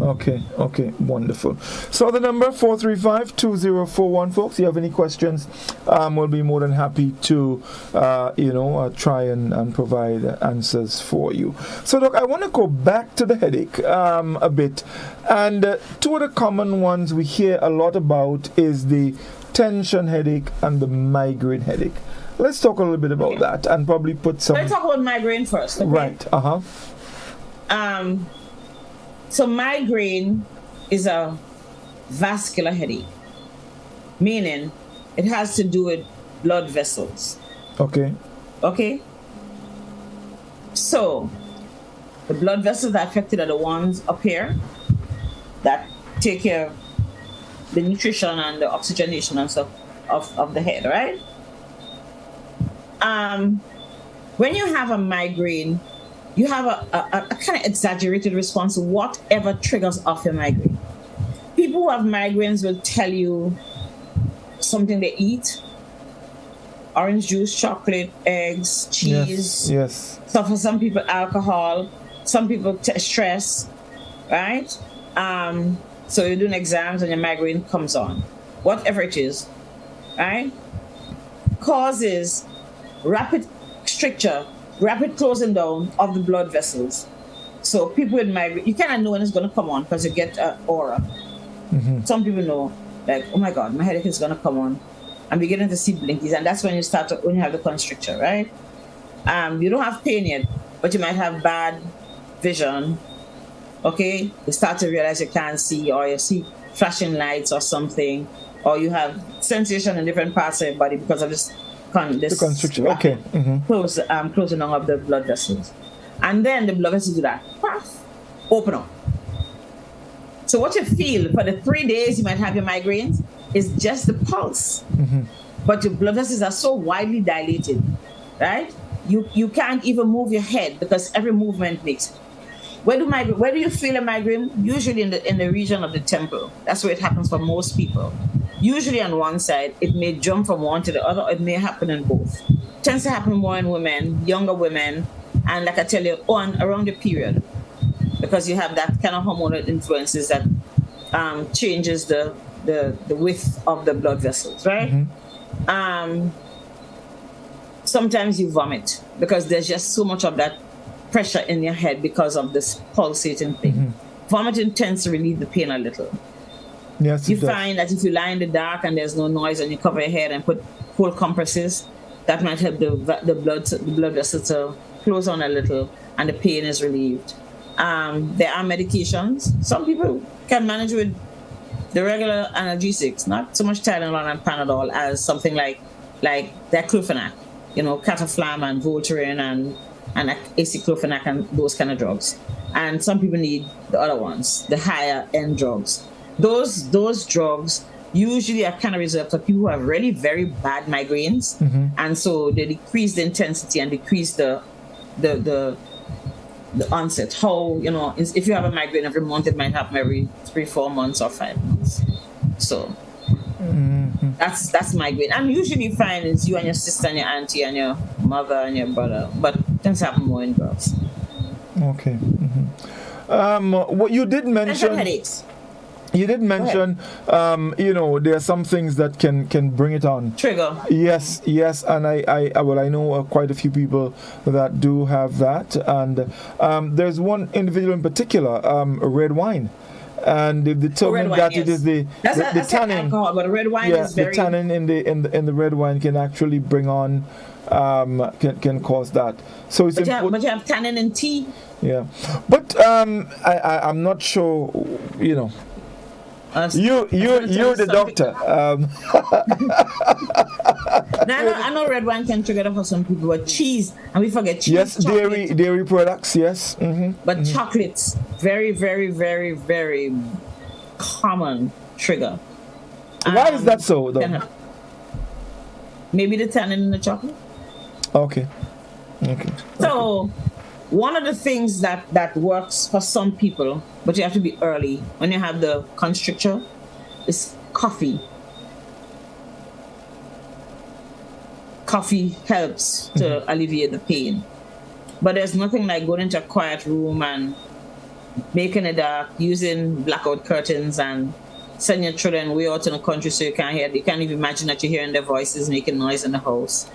Okay, wonderful. So the number 435-2041, folks. If you have any questions, we'll be more than happy to, try and provide answers for you. So, Doc, I want to go back to the headache a bit. And two of the common ones we hear a lot about is the tension headache and the migraine headache. Let's talk a little bit about that and probably put some... Let's talk about migraine first. Okay? Right, So migraine is a vascular headache, meaning it has to do with blood vessels. Okay. So the blood vessels that are affected are the ones up here that take care of the nutrition and the oxygenation and stuff of the head, right? When you have a migraine, you have a kind of exaggerated response to whatever triggers off your migraine. People who have migraines will tell you something they eat: orange juice, chocolate, eggs, cheese. Yes. So for some people, alcohol. Some people stress, right? So you're doing exams and your migraine comes on. Whatever it is, right? Causes rapid stricture, rapid closing down of the blood vessels. So people with migraine, you cannot know when it's going to come on because you get an aura. Mm-hmm. Some people know, like, oh my God, my headache is going to come on. I'm beginning to see blinkies, and that's when you when you have the constricture, right? You don't have pain yet, but you might have bad vision. Okay, you start to realize you can't see, or you see flashing lights or something, or you have sensation in different parts of your body because of this constriction. Okay. Mm-hmm. Closing down of the blood vessels. And then the blood vessels do that. Open up. So what you feel for the 3 days you might have your migraines is just the pulse. Mm-hmm. But your blood vessels are so widely dilated, right? You can't even move your head because every movement makes it. Where do you feel a migraine? Usually in the region of the temple. That's where it happens for most people. Usually on one side, it may jump from one to the other, or it may happen in both. It tends to happen more in women, younger women, and like I tell you, around the period, because you have that kind of hormonal influences that changes the width of the blood vessels, right? Mm-hmm. Sometimes you vomit because there's just so much of that pressure in your head because of this pulsating thing. Vomiting tends to relieve the pain a little. Yes, you find that if you lie in the dark and there's no noise and you cover your head and put cold compresses, that might help the blood vessels to close on a little and the pain is relieved. There are medications. Some people can manage with the regular analgesics, not so much Tylenol and Panadol as something like diclofenac, Cataflam and Voltaren and aceclofenac and those kind of drugs. And some people need the other ones, the higher end drugs. Those drugs usually are kind of reserved for people who have really very bad migraines, and so they decrease the intensity and decrease the onset. How if you have a migraine every month, it might happen every 3-4 months or 5 months. So that's migraine. And usually you find it's you and your sister and your auntie and your mother and your brother, but it tends to happen more in girls. Okay. What you did mention. Headaches. You did mention, there are some things that can bring it on. Trigger. Yes, and I know quite a few people that do have that, and there's one individual in particular, red wine, and they've determined that it is the tannin. Alcohol, but red wine is very. The tannin in the red wine can actually bring on, can cause that. So it's important. But you have tannin in tea. Yeah, but I'm not sure. You're the doctor. I know red wine can trigger for some people, but cheese, and we forget cheese. Yes, dairy products, yes. But chocolates, very, very, very, very common trigger. Why is that so, though? Maybe the tannin in the chocolate. Okay. So, one of the things that works for some people, but you have to be early when you have the constrictor, is coffee. Coffee helps to alleviate the pain. But there's nothing like going into a quiet room and making it dark, using blackout curtains and sending your children way out in the country so you can't hear. You can't even imagine that you're hearing their voices making noise in the house.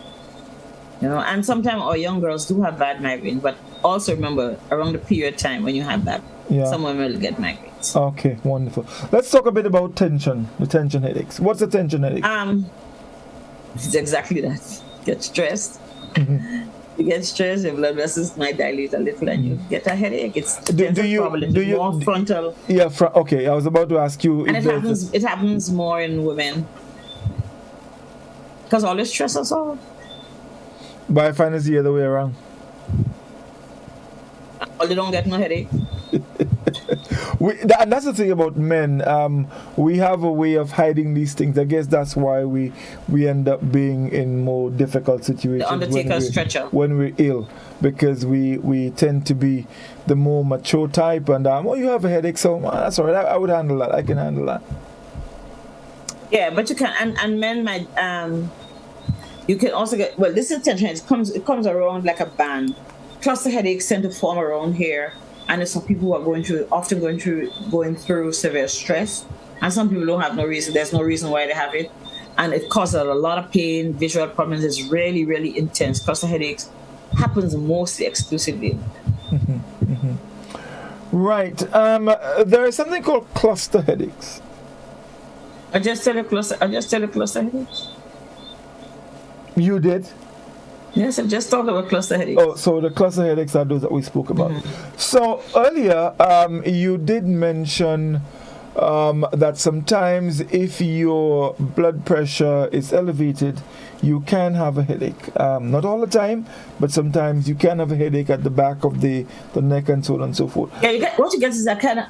And sometimes our young girls do have bad migraine, but also remember around the period time when you have that, some women will get migraines. Okay, wonderful. Let's talk a bit about the tension headaches. What's a tension headache? It's exactly that. Get stressed. You get stressed, your blood vessels might dilate a little and you get a headache. It's more frontal. Yeah, okay, I was about to ask you. And it happens more in women. Because all the stress is all. But I find it's the other way around. Or they don't get no headache. And that's the thing about men. We have a way of hiding these things. I guess that's why we end up being in more difficult situations. The Undertaker stretcher. When we're ill, because we tend to be the more mature type. And you have a headache, so that's all right. I would handle that. I can handle that. Yeah, but you can, and men might. You can also get, this is tension. It comes around like a band. Cluster headaches tend to form around here, and there's some people who are going through severe stress, and some people don't have no reason. There's no reason why they have it, and it causes a lot of pain. Visual problems is really, really intense. Cluster headaches happens mostly exclusively. Right. There is something called cluster headaches. I just tell you cluster headaches. You did? Yes, I've just talked about cluster headaches. Oh, so the cluster headaches are those that we spoke about. So earlier, you did mention that sometimes if your blood pressure is elevated, you can have a headache. Not all the time, but sometimes you can have a headache at the back of the neck and so on and so forth. Yeah, what you get is a kind of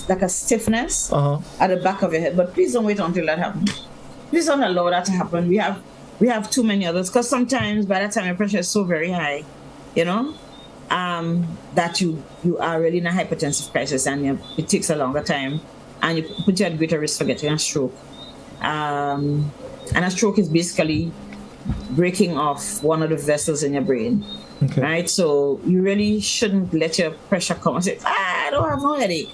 like a stiffness at the back of your head. But please don't wait until that happens. Please don't allow that to happen. We have too many others, because sometimes by that time your pressure is so very high, that you are really in a hypertensive crisis, and it takes a longer time, and you put you at greater risk for getting a stroke. And a stroke is basically breaking off one of the vessels in your brain, right? So you really shouldn't let your pressure come and say, I don't have no headache.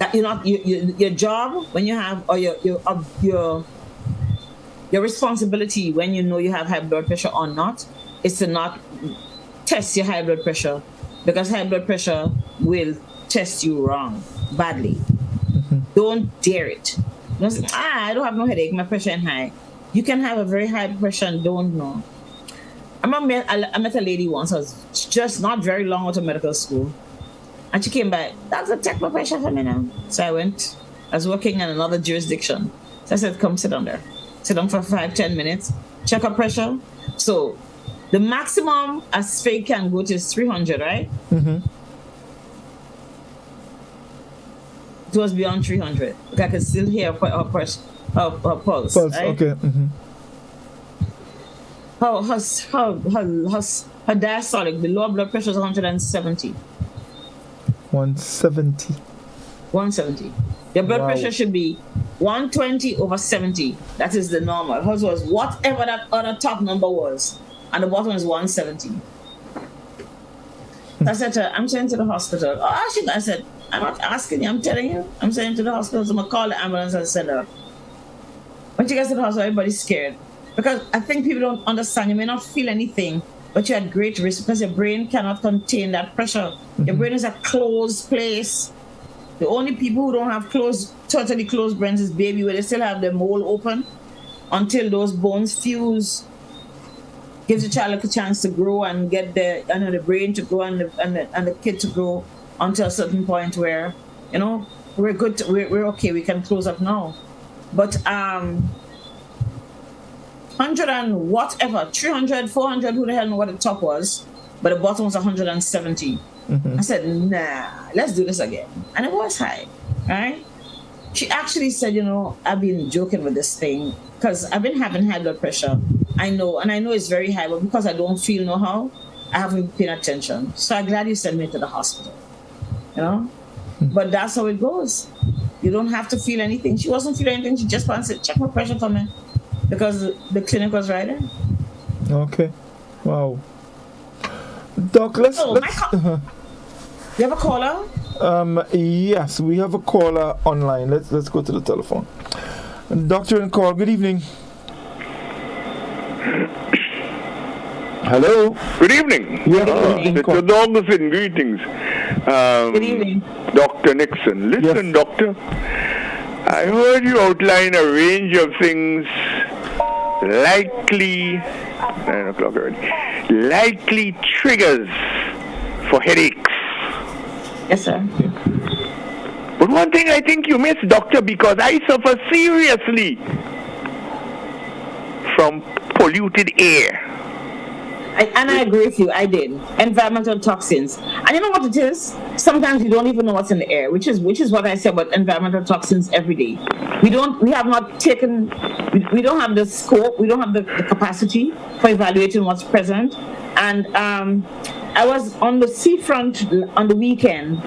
That your job when you have, or your responsibility when you know you have high blood pressure or not, is to not test your high blood pressure, because high blood pressure will test you wrong, badly. Don't dare it. Don't say, I don't have no headache, my pressure is high. You can have a very high pressure and don't know. I met a lady once, I was just not very long out of medical school. And she came back, Doctor, check my pressure for me now. So I went, I was working in another jurisdiction. So I said, come sit down there. Sit down for 5-10 minutes, check her pressure. So the maximum a spade can go to is 300, right? It was beyond 300. I could still hear her pulse, right? Okay. Her diastolic, the lower blood pressure is 170. 170. 170. Your blood pressure should be 120/70. That is the normal. Hers was whatever that other top number was, and the bottom is 170. I said to her, I'm sending to the hospital. Oh, I said, I'm not asking you, I'm telling you. I'm sending to the hospital. So I'm going to call the ambulance and send her. When she gets to the hospital, everybody's scared. Because I think people don't understand. You may not feel anything, but you're at great risk because your brain cannot contain that pressure. Your brain is a closed place. The only people who don't have totally closed brains is baby, where they still have the mole open until those bones fuse. Gives the child a chance to grow and get the brain to grow and the kid to grow until a certain point where, we're good. We're okay. We can close up now. But 100 and whatever, 300, 400, who the hell know what the top was, but the bottom was 170. I said, nah, let's do this again. And it was high, right? She actually said, I've been joking with this thing because I've been having high blood pressure. I know it's very high, but because I don't feel no how, I haven't been paying attention. So I'm glad you sent me to the hospital, But that's how it goes. You don't have to feel anything. She wasn't feeling anything. She just wanted to check my pressure for me because the clinic was right there. Okay. Wow. Doc, let's you have a caller? Yes, we have a caller online. Let's go to the telephone. Doctor and call, good evening. Hello. Good evening. It's Augustine. Greetings. Good evening. Dr. Nixon. Listen, Doctor. I heard you outline a range of things likely 9 o'clock already. Likely triggers for headaches. Yes, sir. But one thing I think you missed, Doctor, because I suffer seriously from polluted air. And I agree with you, I did. Environmental toxins. And you know what it is? Sometimes you don't even know what's in the air, which is what I say about environmental toxins every day. We don't have the scope, we don't have the capacity for evaluating what's present. And I was on the seafront on the weekend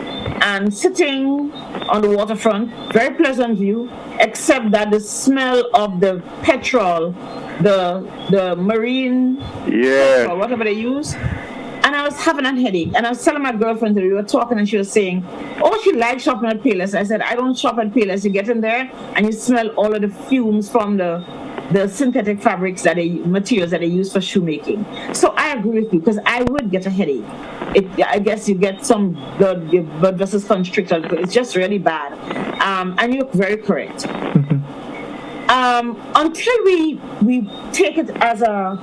and sitting on the waterfront, very pleasant view, except that the smell of the petrol, the marine, petrol, whatever they use, and I was having a headache. And I was telling my girlfriend that we were talking, and she was saying, "Oh, she likes shopping at Payless." I said, "I don't shop at Payless. You get in there and you smell all of the fumes from the synthetic fabrics materials that they use for shoemaking." So I agree with you because I would get a headache. I guess you get some blood vessels constricted. It's just really bad. And you're very correct. Until we take it as a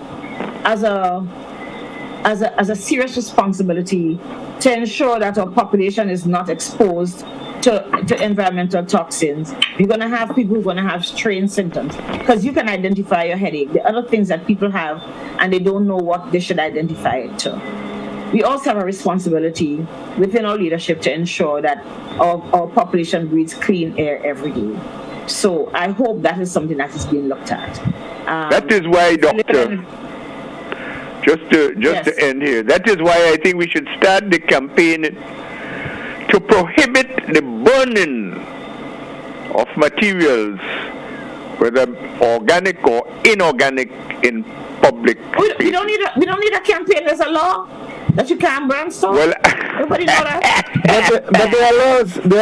serious responsibility to ensure that our population is not exposed to environmental toxins, you're going to have people who are going to have strange symptoms because you can identify your headache. The other things that people have and they don't know what they should identify it to. We also have a responsibility within our leadership to ensure that our population breathes clean air every day. So I hope that is something that is being looked at. That is why, Doctor, just to end here, that is why I think we should start the campaign to prohibit the burning of materials, whether organic or inorganic, in public. We don't need a campaign. There's a law that you can't burn stuff. Well, everybody know that. but there are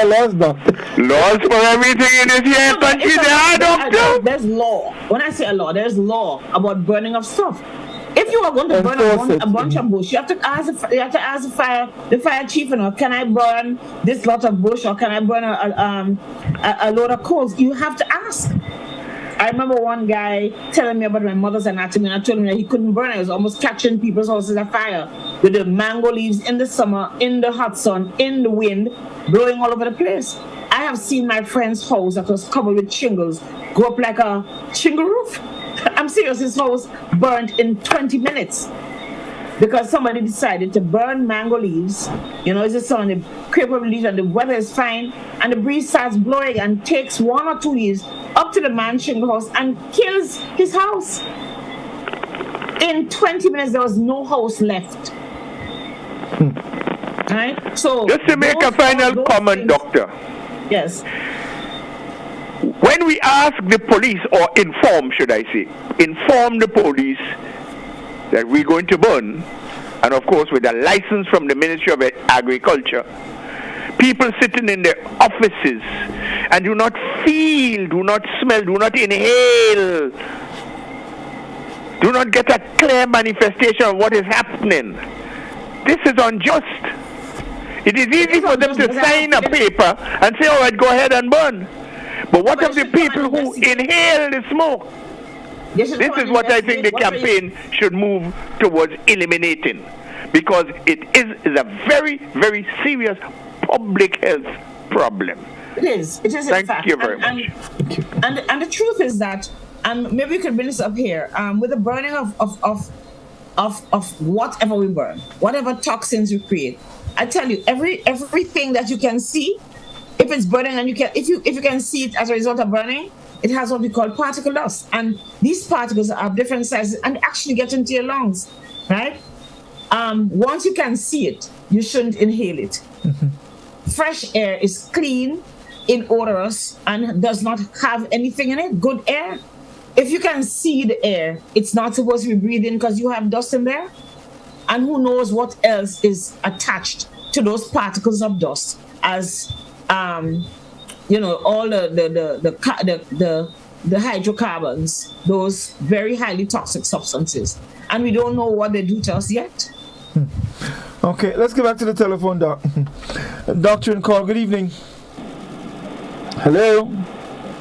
laws, Doctor. Laws for everything in this here country, Doctor. There's law. When I say a law, there's law about burning of stuff. If you are going to burn a bunch of bush, you have to ask the fire chief, can I burn this lot of bush or can I burn a load of coals? You have to ask. I remember one guy telling me about my mother's anatomy, and I told him that he couldn't burn it. He was almost catching people's houses afire with the mango leaves in the summer, in the hot sun, in the wind, blowing all over the place. I have seen my friend's house that was covered with shingles go up like a shingle roof. I'm serious, his house burned in 20 minutes because somebody decided to burn mango leaves. It's the sun, the crepe of leaves, and the weather is fine, and the breeze starts blowing and takes 1 or 2 leaves up to the man's shingle house and kills his house. In 20 minutes, there was no house left. Right? So just to make a final comment, Doctor. Yes. When we ask the police, or inform the police that we're going to burn, and of course with a license from the Ministry of Agriculture, people sitting in their offices and do not feel, do not smell, do not inhale, do not get a clear manifestation of what is happening. This is unjust. It is easy for them to sign a paper and say, all right, go ahead and burn. But what of the people who inhale the smoke? This is what I think the campaign should move towards eliminating, because it is a very, very serious public health problem. It is. It is. Thank you very much. And the truth is that, maybe we can bring this up here, with the burning of whatever we burn, whatever toxins we create. I tell you, everything that you can see, if it's burning and if you can see it as a result of burning, it has what we call particle dust, and these particles are of different sizes and actually get into your lungs, right? Once you can see it, you shouldn't inhale it. Mm-hmm. Fresh air is clean, inodorous, and does not have anything in it. Good air. If you can see the air, it's not supposed to be breathing because you have dust in there. And who knows what else is attached to those particles of dust, as all the hydrocarbons, those very highly toxic substances, and we don't know what they do to us yet. Okay, let's get back to the telephone, doc. Doctor and call. Good evening. Hello.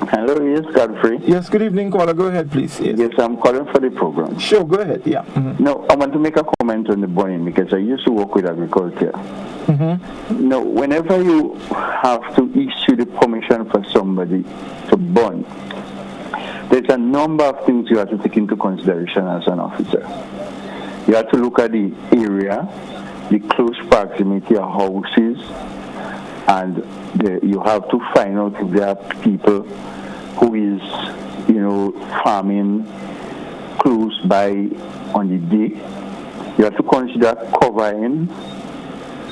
Hello, yes, Godfrey. Yes, good evening, caller. Go ahead, please. Yes, I'm calling for the program. Sure, go ahead. Yeah. Mm-hmm. No, I want to make a comment on the burning because I used to work with agriculture. Mm-hmm. No, whenever you have to issue the permission for somebody to burn, there's a number of things you have to take into consideration as an officer. You have to look at the area, the close proximity of houses, and you have to find out if there are people who is, farming close by on the day. You have to consider covering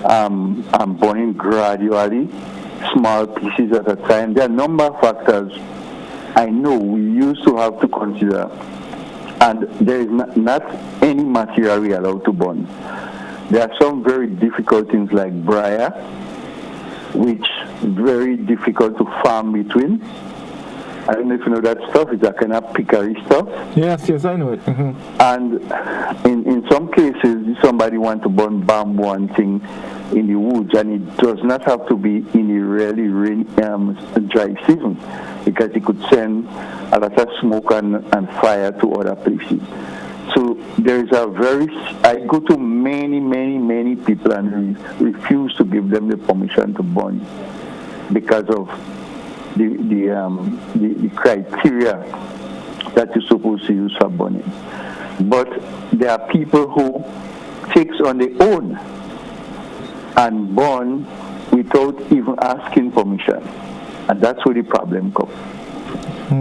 and burning gradually, small pieces at a time. There are a number of factors I know we used to have to consider, and there is not any material we are allowed to burn. There are some very difficult things like briar, which very difficult to farm between. I don't know if you know that stuff. It's a kind of pickery stuff. Yes, I know it. Mm-hmm. And in some cases, somebody wants to burn bamboo and thing in the woods, and it does not have to be in a really rainy, dry season, because it could send a lot of smoke and fire to other places. So there is I go to many people and refuse to give them the permission to burn because of the criteria that you're supposed to use for burning. But there are people who takes on their own and burn without even asking permission, and that's where the problem comes.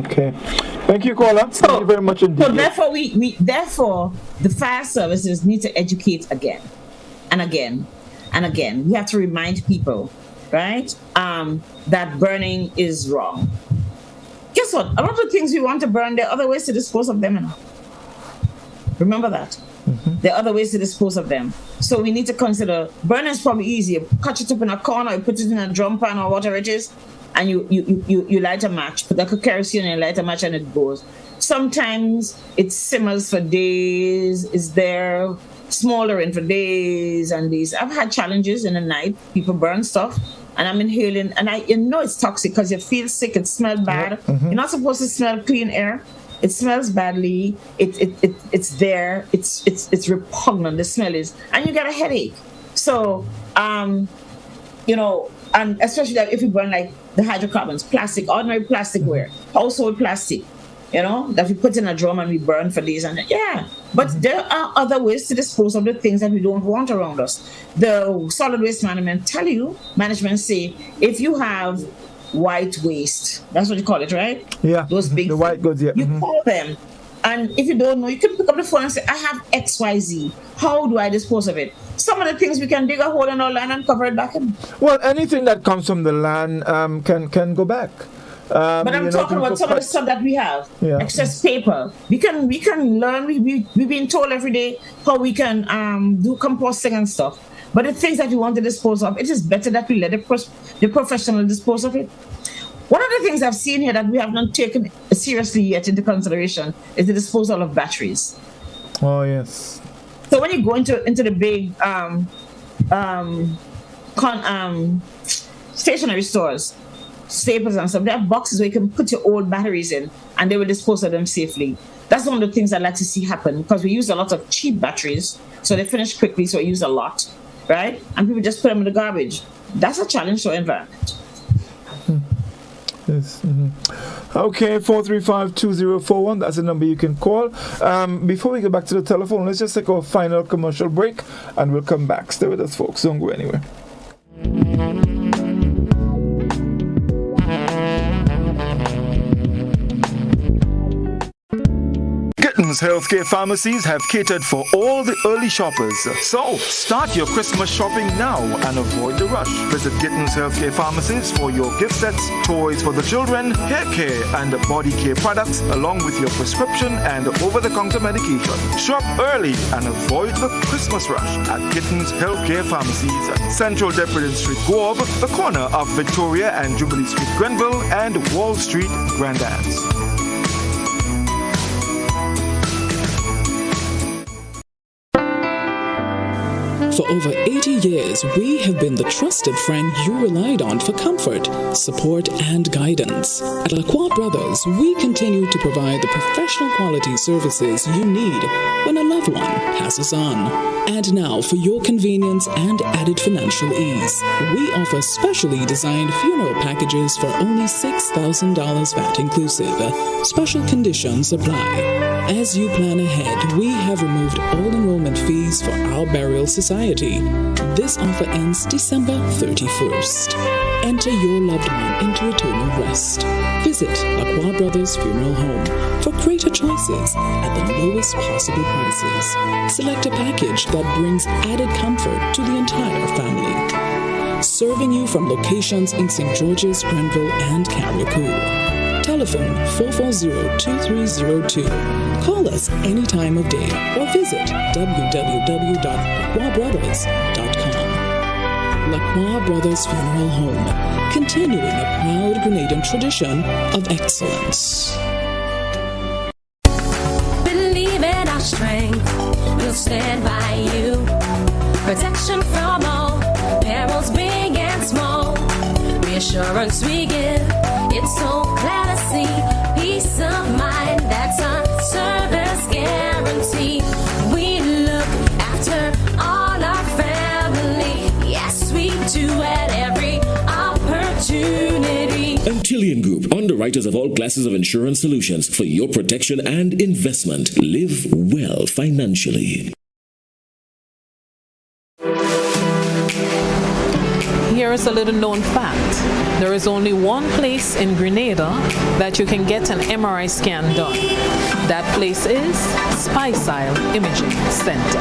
Okay. Thank you, caller. Thank you very much indeed. So therefore, the fire services need to educate again and again and again. We have to remind people, right, that burning is wrong. Guess what? A lot of things we want to burn, there are other ways to dispose of them. Remember that. Mm-hmm. There are other ways to dispose of them. So we need to consider burning is probably easier. Cut it up in a corner, you put it in a drum pan or whatever it is, and you light a match, put like a kerosene and light a match and it goes. Sometimes it simmers for days, is there smoldering for days and days. I've had challenges in the night, people burn stuff, and I'm inhaling, and it's toxic because you feel sick, it smells bad. You're not supposed to smell clean air. It smells badly. It's there. It's repugnant. The smell is, and you get a headache. So, and especially if you burn like the hydrocarbons, plastic, ordinary plasticware, household plastic, that we put in a drum and we burn for days and But there are other ways to dispose of the things that we don't want around us. The solid waste management say if you have white waste, that's what you call it, right? Yeah. Those big the white goods, yeah. You call them. And if you don't know, you can pick up the phone and say, I have XYZ. How do I dispose of it? Some of the things we can dig a hole in our land and cover it back in. Well, anything that comes from the land can go back. But I'm talking about some of the stuff that we have. Yeah. Excess paper. We can learn. We've been told every day how we can do composting and stuff. But the things that we want to dispose of, it is better that we let the professional dispose of it. One of the things I've seen here that we have not taken seriously yet into consideration is the disposal of batteries. Oh, yes. So when you go into the big stationery stores, Staples and stuff, they have boxes where you can put your old batteries in and they will dispose of them safely. That's one of the things I'd like to see happen because we use a lot of cheap batteries, so they finish quickly, so we use a lot, right? And people just put them in the garbage. That's a challenge to our environment. Yes. Okay, 435-2041. That's the number you can call. Before we go back to the telephone, let's just take our final commercial break and we'll come back. Stay with us, folks. Don't go anywhere. Gittins Healthcare Pharmacies have catered for all the early shoppers. So, start your Christmas shopping now and avoid the rush. Visit Gittins Healthcare Pharmacies for your gift sets, toys for the children, hair care and body care products, along with your prescription and over-the-counter medication. Shop early and avoid the Christmas rush at Gittins Healthcare Pharmacies, Central Depredin Street, Guab, the corner of Victoria and Jubilee Street, Grenville, and Wall Street, Grandans. For over 80 years, we have been the trusted friend you relied on for comfort, support, and guidance. At Lacroix Brothers, we continue to provide the professional quality services you need when a loved one passes on. And now, for your convenience and added financial ease, we offer specially designed funeral packages for only $6,000 VAT inclusive. Special conditions apply. As you plan ahead, we have removed all enrollment fees for our burial society. This offer ends December 31st. Enter your loved one into eternal rest. Visit Lacroix Brothers Funeral Home for greater choices at the lowest possible prices. Select a package that brings added comfort to the entire family. Serving you from locations in St. George's, Grenville, and Carriacou. Telephone 440-2302. Call us any time of day or visit www.lacroixbrothers.com. Lacroix Brothers Funeral Home, continuing a proud Grenadian tradition of excellence. Believe in our strength, we'll stand by you. Protection from all perils, big and small. Reassurance we give, it's so clear to see. Peace of mind, that's our service guarantee. We look after all our family. Yes, we do at every opportunity. Antillean Group, underwriters of all classes of insurance solutions for your protection and investment. Live well financially. Here is a little known fact. There is only one place in Grenada that you can get an MRI scan done. That place is Spicile Imaging Center.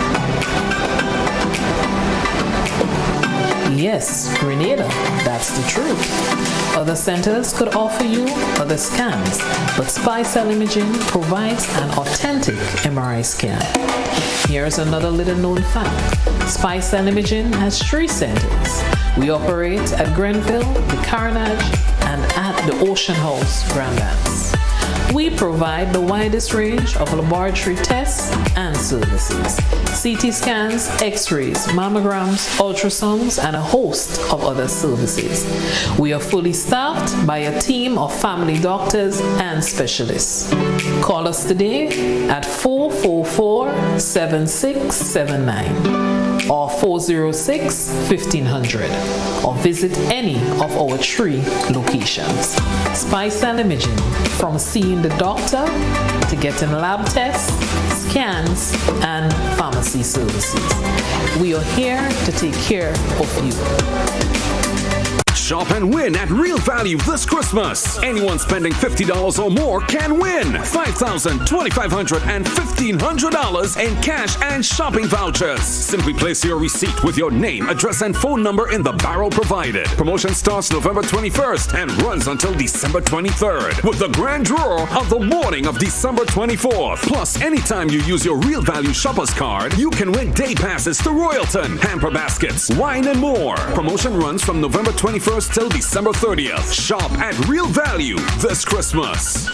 Yes, Grenada, that's the truth. Other centers could offer you other scans, but Spicile Imaging provides an authentic MRI scan. Here's another little known fact. Spicile Imaging has 3 centers. We operate at Grenville, the Carnage, and at the Ocean House, Grandans. We provide the widest range of laboratory tests and services. CT scans, x-rays, mammograms, ultrasounds, and a host of other services. We are fully staffed by a team of family doctors and specialists. Call us today at 444-7679 or 406-1500 or visit any of our 3 locations. Spy Cell Imaging, from seeing the doctor to getting lab tests, scans, and pharmacy services. We are here to take care of you. Shop and win at Real Value this Christmas. Anyone spending $50 or more can win $5,000, $2,500, and $1,500 in cash and shopping vouchers. Simply place your receipt with your name, address, and phone number in the barrel provided. Promotion starts November 21st and runs until December 23rd with the grand draw of the morning of December 24th. Plus, anytime you use your Real Value Shoppers card, you can win day passes to Royalton, hamper baskets, wine, and more. Promotion runs from November 21st till December 30th. Shop at Real Value this Christmas.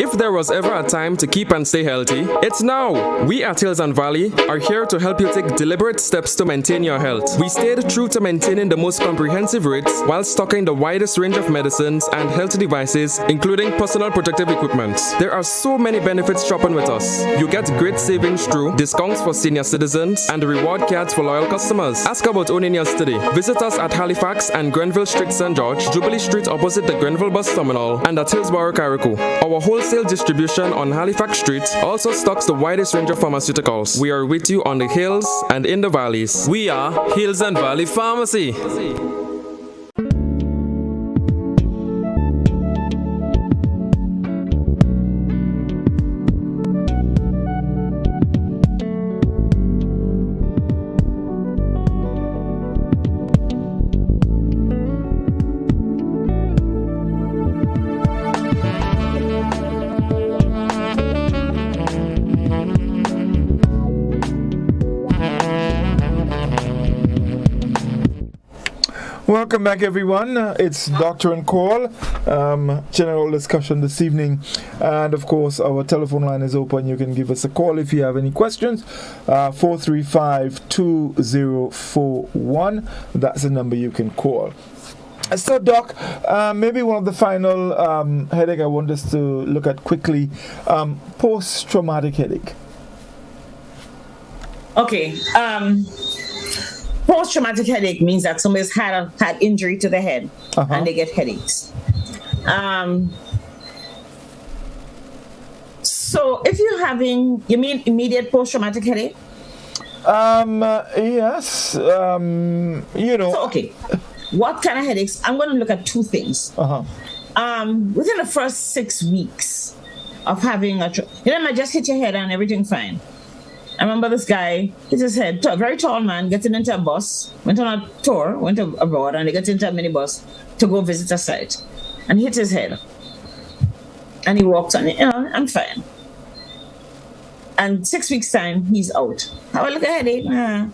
If there was ever a time to keep and stay healthy, it's now. We at Hills and Valley are here to help you take deliberate steps to maintain your health. We stayed true to maintaining the most comprehensive rates while stocking the widest range of medicines and health devices, including personal protective equipment. There are so many benefits shopping with us. You get great savings through discounts for senior citizens and reward cards for loyal customers. Ask about owning yours today. Visit us at Halifax and Grenville Street, St. George, Jubilee Street opposite the Grenville Bus Terminal, and at Hillsborough, Carrico. Our wholesale distribution on Halifax Street also stocks the widest range of pharmaceuticals. We are with you on the hills and in the valleys. We are Hills and Valley Pharmacy. Welcome back, everyone. It's Doctor on Call. General discussion this evening. And of course, our telephone line is open. You can give us a call if you have any questions. 435-2041. That's the number you can call. So, Doc, maybe one of the final headache I want us to look at quickly, post-traumatic headache. Okay. Post-traumatic headache means that somebody's had injury to the head and they get headaches. So if you're having, you mean immediate post-traumatic headache? Yes. So, okay. What kind of headaches? I'm going to look at 2 things. Within the first 6 weeks of having I just hit your head and everything fine. I remember this guy hit his head, a very tall man, getting into a bus, went on a tour, went abroad, and he got into a minibus to go visit a site, and hit his head. And he walked on it, I'm fine. And 6 weeks' time, he's out. Have a look at headache? Nah.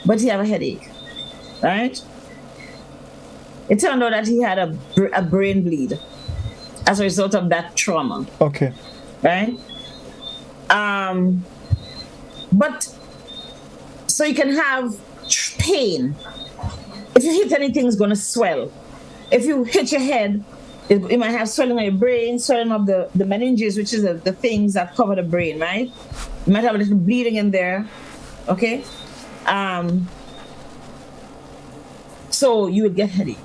But he have a headache, right? It turned out that he had a brain bleed as a result of that trauma. Okay. Right? But, so you can have pain. If you hit anything, it's going to swell. If you hit your head, you might have swelling of your brain, swelling of the meninges, which is the things that cover the brain, right? You might have a little bleeding in there, okay? So you would get headache.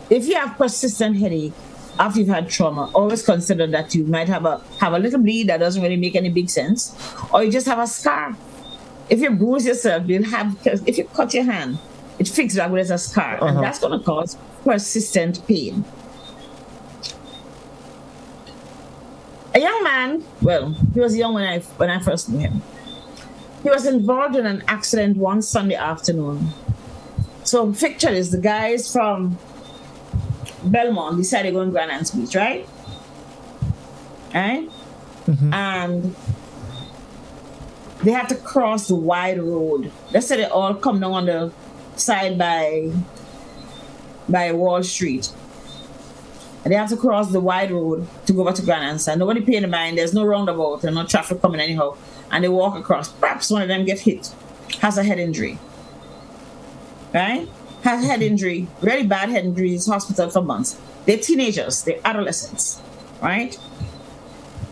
If you have persistent headache after you've had trauma, always consider that you might have a little bleed that doesn't really make any big sense, or you just have a scar. If you bruise yourself, if you cut your hand, it fixes back with a scar, and that's going to cause persistent pain. A young man, well, he was young when I first knew him. He was involved in an accident one Sunday afternoon. So picture is the guys from Belmont decided to go on Grand Anne's Beach, right? Right? And they had to cross the wide road. Let's say they all come down on the side by Wall Street. and they have to cross the wide road to go over to Grand Ansa. Nobody paying the mind. There's no roundabout. There's no traffic coming anyhow. And they walk across. Perhaps one of them get hit, has a head injury. Right? Has a head injury, really bad head injury, is hospital for months. They're teenagers, they're adolescents, right?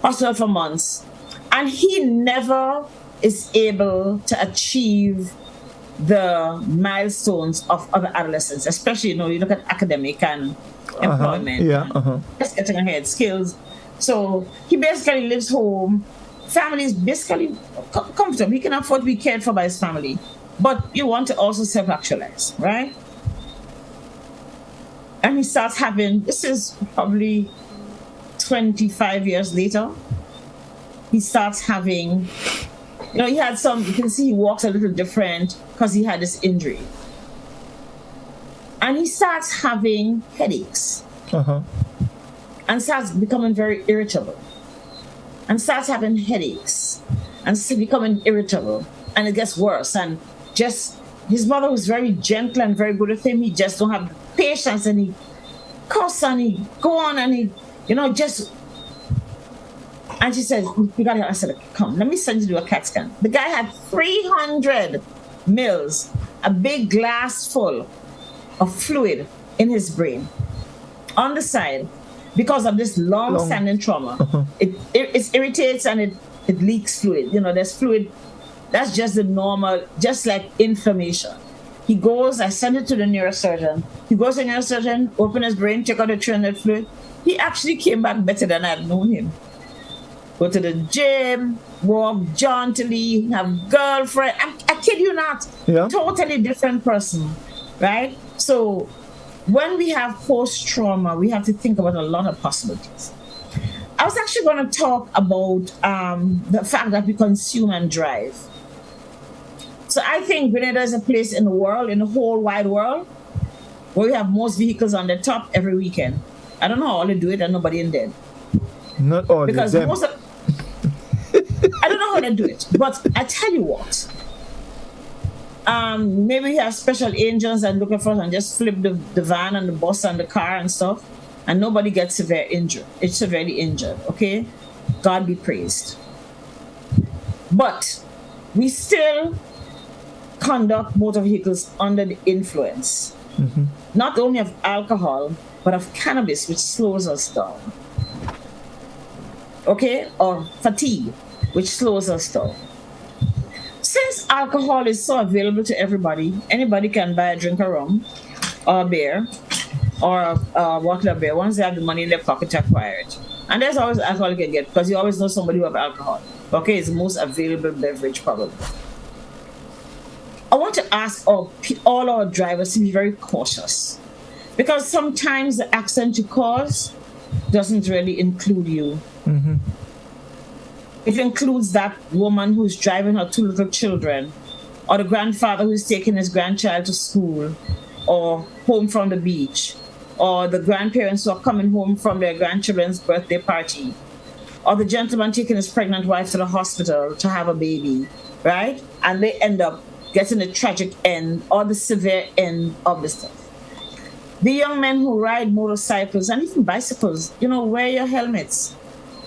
Hospital for months. And he never is able to achieve the milestones of other adolescents, especially, you look at academic and employment. Just getting ahead, skills. So he basically lives home. Family is basically comfortable. He can afford to be cared for by his family. But you want to also self-actualize, right? And he starts having, this is probably 25 years later, he starts having, he had some, you can see he walks a little different because he had this injury. And he starts having headaches. And starts becoming very irritable. And starts having headaches. And becoming irritable. And it gets worse. And just, his mother was very gentle and very good with him. He just don't have patience, and he cuss and he go on and he, just. And she says, "You got to." I said, "Come, let me send you to a CAT scan." The guy had 300 mils, a big glass full of fluid in his brain on the side because of this long-standing trauma. It irritates and it leaks fluid. There's fluid. That's just the normal, just like inflammation. He goes, I send it to the neurosurgeon. He goes to the neurosurgeon, open his brain, check out the 300 fluid. He actually came back better than I'd known him. Go to the gym, walk jauntily, have girlfriend. I kid you not. Yeah. Totally different person, right? So when we have post-trauma, we have to think about a lot of possibilities. I was actually going to talk about the fact that we consume and drive. So I think Grenada is a place in the world, in the whole wide world, where we have most vehicles on the top every weekend. I don't know how all they do it and nobody in dead. Not all because of them. I don't know how they do it, but I tell you what. Maybe we have special angels and look at us and just flip the van and the bus and the car and stuff, and nobody gets severely injured, okay? God be praised. But we still conduct motor vehicles under the influence, not only of alcohol, but of cannabis, which slows us down. Okay? Or fatigue, which slows us down. Since alcohol is so available to everybody, anybody can buy a drink of rum or a beer or a bottle of beer once they have the money in their pocket to acquire it. And there's always alcohol you can get because you always know somebody who have alcohol. Okay, it's the most available beverage probably. I want to ask all our drivers to be very cautious because sometimes the accident you cause doesn't really include you. It includes that woman who's driving her 2 little children, or the grandfather who's taking his grandchild to school or home from the beach, or the grandparents who are coming home from their grandchildren's birthday party, or the gentleman taking his pregnant wife to the hospital to have a baby, right? And they end up getting the tragic end or the severe end of the stuff. The young men who ride motorcycles and even bicycles, wear your helmets.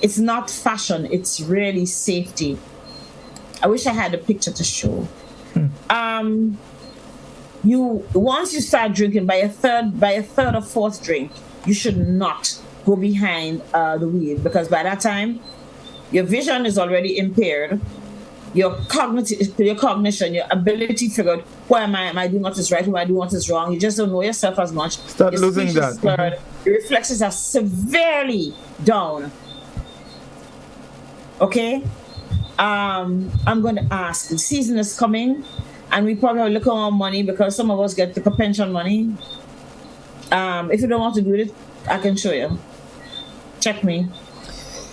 It's not fashion, it's really safety. I wish I had a picture to show. Once you start drinking, by a third or fourth drink, you should not go behind the wheel because by that time, your vision is already impaired. Your cognition, your ability to figure out who am I doing what is right, who am I doing what is wrong. You just don't know yourself as much. Start losing that. Your reflexes are severely down. Okay? I'm going to ask. The season is coming, and we probably have a little more money because some of us get the pension money. If you don't want to do it, I can show you. Check me.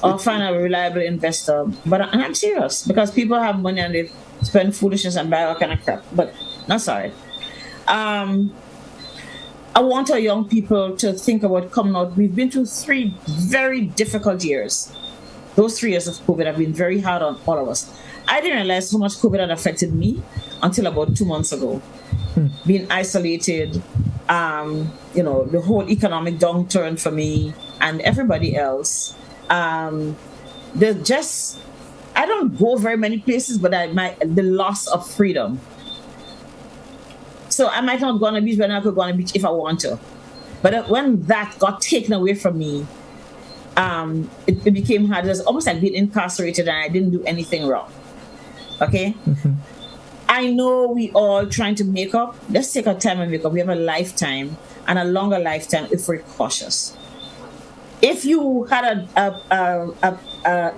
Or find a reliable investor. But I'm serious because people have money and they spend foolishness and buy all kind of crap. But no, sorry. I want our young people to think about coming out. We've been through 3 very difficult years. Those 3 years of COVID have been very hard on all of us. I didn't realize how much COVID had affected me until about 2 months ago. Being isolated, the whole economic downturn for me and everybody else. I don't go very many places, but the loss of freedom. So I might not go on a beach when I could go on a beach if I want to. But when that got taken away from me, it became hard. It was almost like being incarcerated and I didn't do anything wrong. Okay? Mm-hmm. I know we all trying to make up. Let's take our time and make up. We have a lifetime and a longer lifetime if we're cautious. If you had a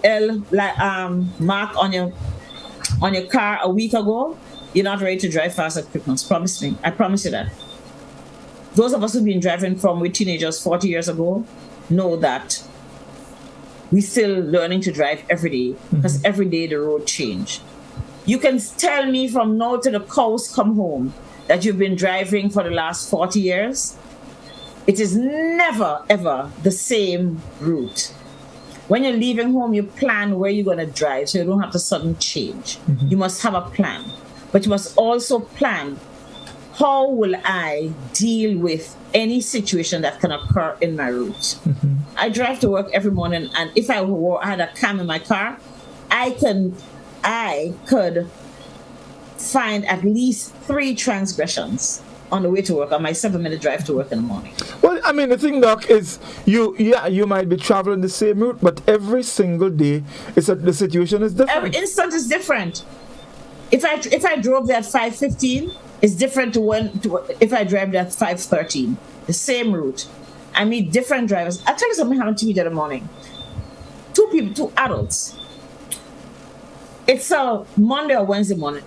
L mark on your car a week ago, you're not ready to drive fast at Christmas. Promise me. I promise you that. Those of us who've been driving from we're teenagers 40 years ago know that we're still learning to drive every day because every day the road change. You can tell me from now to the cows come home that you've been driving for the last 40 years. It is never, ever the same route. When you're leaving home, you plan where you're going to drive so you don't have to sudden change. Mm-hmm. You must have a plan. But you must also plan, how will I deal with any situation that can occur in my route? Mm-hmm. I drive to work every morning, and if I had a cam in my car, I could find at least 3 transgressions on the way to work, on my 7-minute drive to work in the morning. Well, I mean, the thing, Doc, is you might be traveling the same route, but every single day, the situation is different. Every instant is different. If I drove there at 5:15, it's different if I drive there at 5:13. The same route. I meet different drivers. I'll tell you something happened to me the other morning. 2 adults. It's a Monday or Wednesday morning.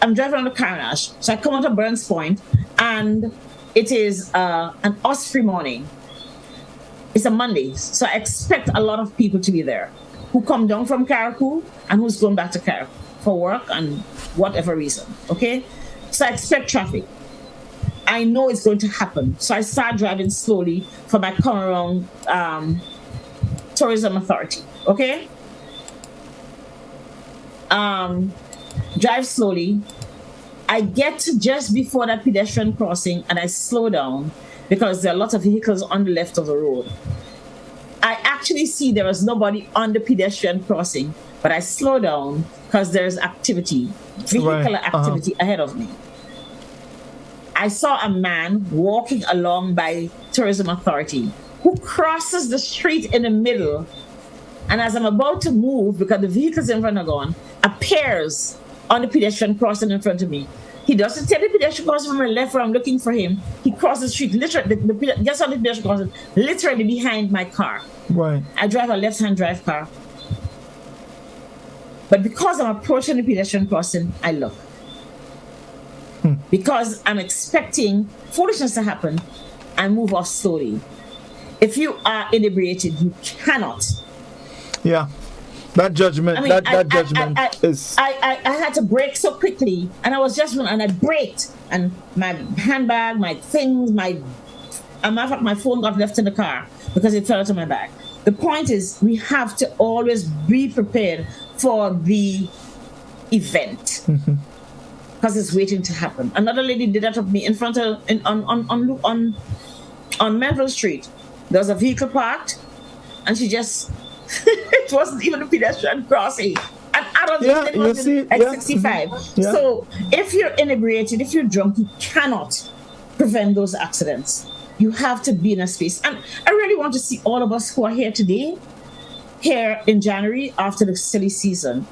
I'm driving on the Carnage. So I come out of Burns Point, and it is an Osprey morning. It's a Monday. So I expect a lot of people to be there who come down from Carriacou and who's going back to Carriacou for work and whatever reason. Okay? So I expect traffic. I know it's going to happen. So I start driving slowly for my come around Tourism Authority. Okay? Drive slowly. I get to just before that pedestrian crossing and I slow down because there are lots of vehicles on the left of the road. I actually see there is nobody on the pedestrian crossing, but I slow down because there's vehicular activity ahead of me. I saw a man walking along by Tourism Authority who crosses the street in the middle, and as I'm about to move, because the vehicles in front are gone, appears on the pedestrian crossing in front of me. He doesn't take the pedestrian crossing from my left where I'm looking for him. He crosses the street, literally, just on the pedestrian crossing, literally behind my car. Right. I drive a left-hand drive car. But because I'm approaching the pedestrian crossing, I look. Because I'm expecting foolishness to happen, I move off slowly. If you are inebriated, you cannot. Yeah. That judgment, I had to brake so quickly, and I braked, and my handbag, my things, my phone got left in the car because it fell out of my bag. The point is, we have to always be prepared for the event because it's waiting to happen. Another lady did that of me in front of on Melville Street. There was a vehicle parked, and she just. It wasn't even a pedestrian crossing. And it was 65. Yeah. So if you're inebriated, if you're drunk, you cannot prevent those accidents. You have to be in a space. And I really want to see all of us who are here today, here in January after the silly season.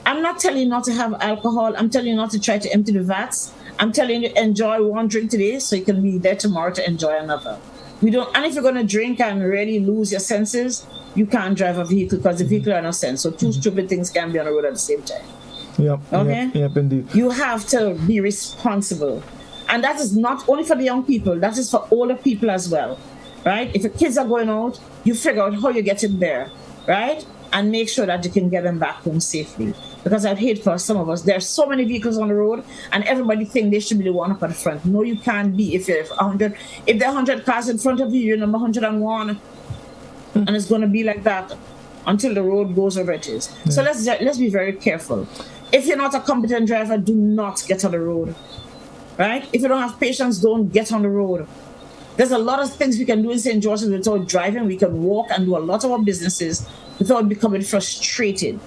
I'm not telling you not to have alcohol. I'm telling you not to try to empty the vats. I'm telling you enjoy one drink today so you can be there tomorrow to enjoy another. And if you're going to drink and really lose your senses, you can't drive a vehicle because the vehicle has no sense. So 2 stupid things can be on the road at the same time. Yep. Okay? Yep, indeed. You have to be responsible. And that is not only for the young people, that is for older people as well. Right? If your kids are going out, you figure out how you get them there. Right? And make sure that you can get them back home safely. Because I'd hate for some of us. There are so many vehicles on the road, and everybody think they should be the one up at the front. No, you can't be. If there are 100 cars in front of you, you're number 101. And it's going to be like that until the road goes wherever it is. Yeah. So let's be very careful. If you're not a competent driver, do not get on the road. right? If you don't have patience, don't get on the road. There's a lot of things we can do in St. George's without driving. We can walk and do a lot of our businesses without becoming frustrated.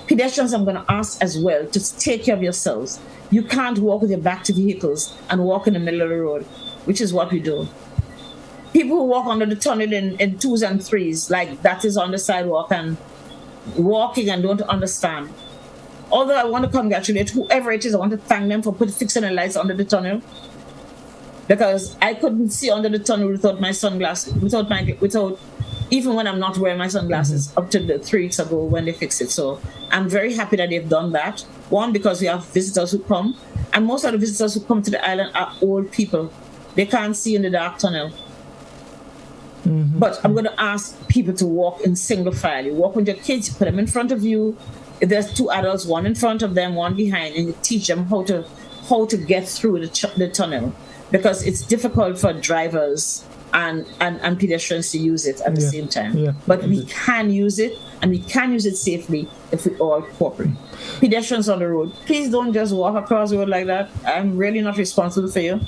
Pedestrians, I'm going to ask as well to take care of yourselves. You can't walk with your back to vehicles and walk in the middle of the road, which is what we do. People who walk under the tunnel in twos and threes, like that is on the sidewalk and walking and don't understand. Although I want to congratulate whoever it is, I want to thank them for fixing the lights under the tunnel, because I couldn't see under the tunnel without my sunglasses, without even when I'm not wearing my sunglasses, up to 3 weeks ago when they fixed it. So I'm very happy that they've done that. One, because we have visitors who come, and most of the visitors who come to the island are old people. They can't see in the dark tunnel. But I'm going to ask people to walk in single file. You walk with your kids, you put them in front of you. If there's 2 adults, one in front of them, one behind, and you teach them how to get through the tunnel, because it's difficult for drivers and pedestrians to use it at the same time. But we can use it, and we can use it safely if we all cooperate. Pedestrians on the road, please don't just walk across the road like that. I'm really not responsible for you.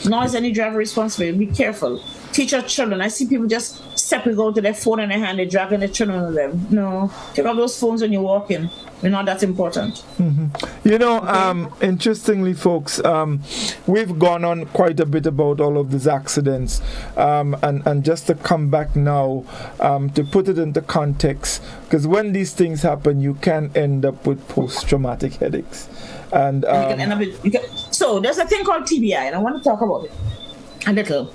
Nor is any driver responsible. Be careful. Teach your children. I see people just stepping out to their phone in their hand, they're dragging their children with them. No, take off those phones when you're walking. We're not that important. You know, interestingly, folks, we've gone on quite a bit about all of these accidents, and just to come back now, to put it into context, because when these things happen, you can end up with post-traumatic headaches. And you can end up with, so there's a thing called TBI, and I want to talk about it a little,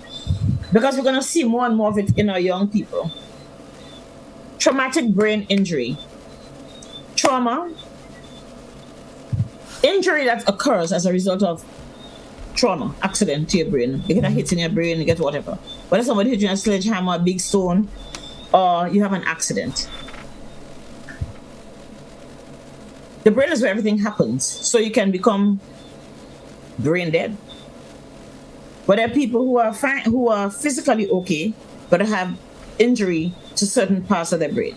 because we're going to see more and more of it in our young people. Traumatic brain injury. Trauma, injury that occurs as a result of trauma, accident to your brain. You get a hit in your brain, you get whatever. Whether somebody hit you in a sledgehammer, a big stone, or you have an accident. The brain is where everything happens, so you can become brain dead. But there are people who are physically okay, but have injury to certain parts of their brain.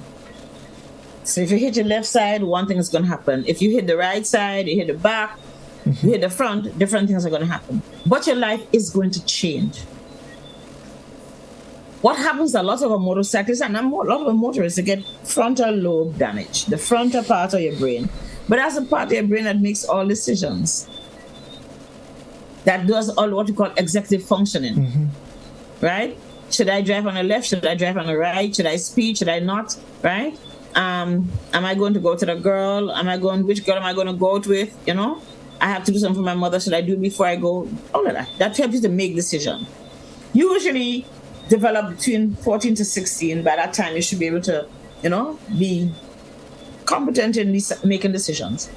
So if you hit your left side, one thing is going to happen. If you hit the right side, you hit the back, you hit the front, different things are going to happen. But your life is going to change. What happens to a lot of our motorcyclists and a lot of our motorists, they get frontal lobe damage, the frontal part of your brain. But that's the part of your brain that makes all decisions. That does all what we call executive functioning, right? Should I drive on the left? Should I drive on the right? Should I speed? Should I not? Right? Am I going to go to the girl? Which girl am I going to go out with? You know, I have to do something for my mother. Should I do it before I go? All of that. That helps you to make decisions. Usually develop between 14 to 16. By that time, you should be able to, be competent in making decisions.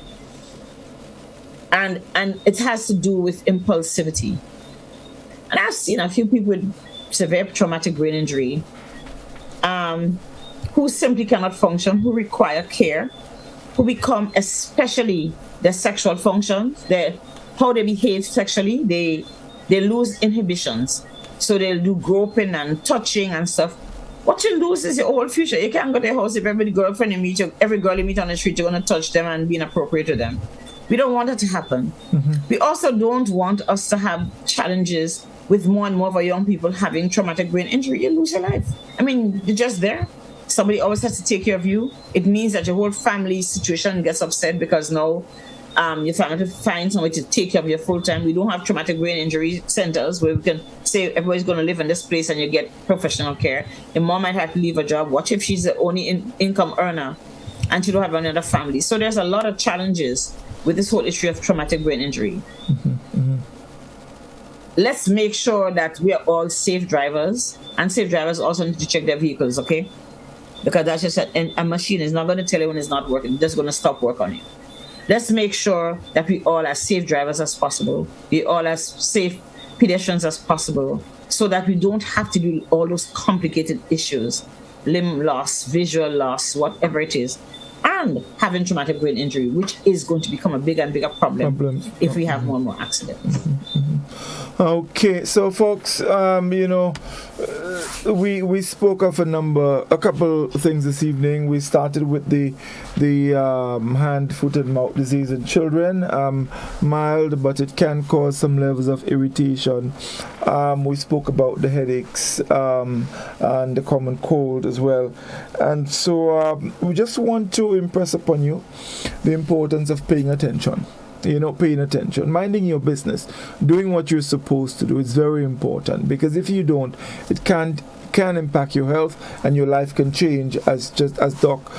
And it has to do with impulsivity. And I've seen a few people with severe traumatic brain injury who simply cannot function, who require care, who become, especially their sexual functions, how they behave sexually, they lose inhibitions. So they'll do groping and touching and stuff. What you lose is your whole future. You can't go to your house if every girlfriend you meet, every girl you meet on the street, you're going to touch them and be inappropriate to them. We don't want that to happen. We also don't want us to have challenges with more and more of our young people having traumatic brain injury. You lose your life. I mean, you're just there. Somebody always has to take care of you. It means that your whole family situation gets upset because now your family has to find somebody to take care of you full time. We don't have traumatic brain injury centers where we can say everybody's going to live in this place and you get professional care. Your mom might have to leave a job. What if she's the only income earner and she don't have another family? So there's a lot of challenges with this whole issue of traumatic brain injury. Let's make sure that we are all safe drivers, and safe drivers also need to check their vehicles, okay? Because that's just a machine is not going to tell you when it's not working. It's just going to stop work on you. Let's make sure that we all are safe drivers as possible. We all as safe pedestrians as possible, so that we don't have to do all those complicated issues, limb loss, visual loss, whatever it is, and having traumatic brain injury, which is going to become a bigger and bigger problem if we have more and more accidents. Okay, so folks, we spoke of a couple things this evening. We started with the hand, foot, and mouth disease in children, mild, but it can cause some levels of irritation. We spoke about the headaches and the common cold as well, and so we just want to impress upon you the importance of paying attention. Paying attention, minding your business, doing what you're supposed to do is very important, because if you don't, it can impact your health, and your life can change, as Doc,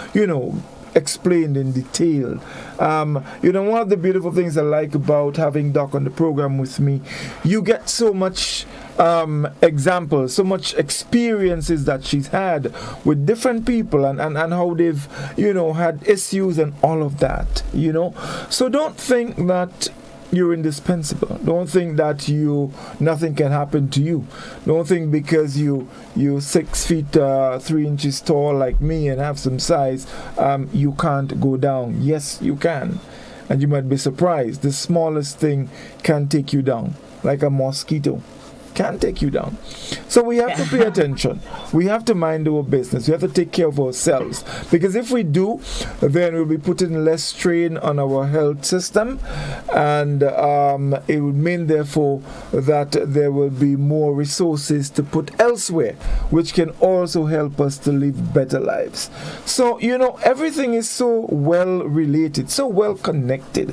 explained in detail. One of the beautiful things I like about having Doc on the program with me, you get so much examples, so much experiences that she's had with different people, and how they've had issues and all of that. So don't think that you're indispensable. Don't think that nothing can happen to you. Don't think because you're 6 feet 3 inches tall like me and have some size, you can't go down. Yes, you can, and you might be surprised. The smallest thing can take you down, like a mosquito. Can take you down. So we have to pay attention. We have to mind our business. We have to take care of ourselves, because if we do, then we'll be putting less strain on our health system, and it would mean therefore that there will be more resources to put elsewhere, which can also help us to live better lives. So everything is so well related, so well connected,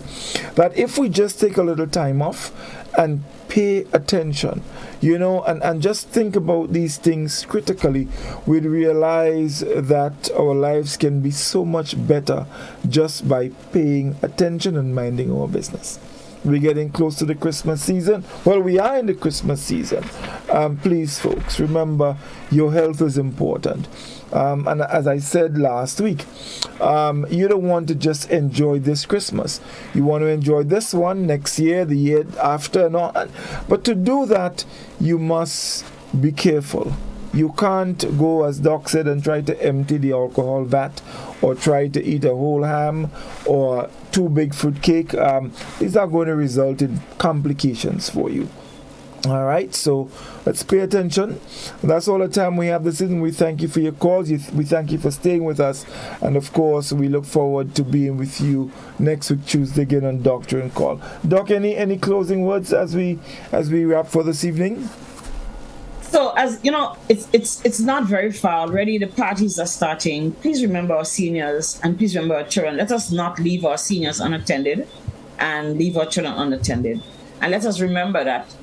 that if we just take a little time off and pay attention, and just think about these things critically, we'd realize that our lives can be so much better just by paying attention and minding our business. We're getting close to the Christmas season. Well, we are in the Christmas season. Please, folks, remember your health is important. And as I said last week, you don't want to just enjoy this Christmas. You want to enjoy this one next year, the year after, and all. But to do that, you must be careful. You can't go, as Doc said, and try to empty the alcohol vat, or try to eat a whole ham or too big fruit cake. These are going to result in complications for you. All right, so let's pay attention. That's all the time we have this evening. We thank you for your calls. We thank you for staying with us, and of course, we look forward to being with you next week Tuesday again on Doctor and Call. Doc, any closing words as we wrap for this evening? So, as you know, it's not very far already. The parties are starting. Please remember our seniors, and please remember our children. Let us not leave our seniors unattended and leave our children unattended. And let us remember that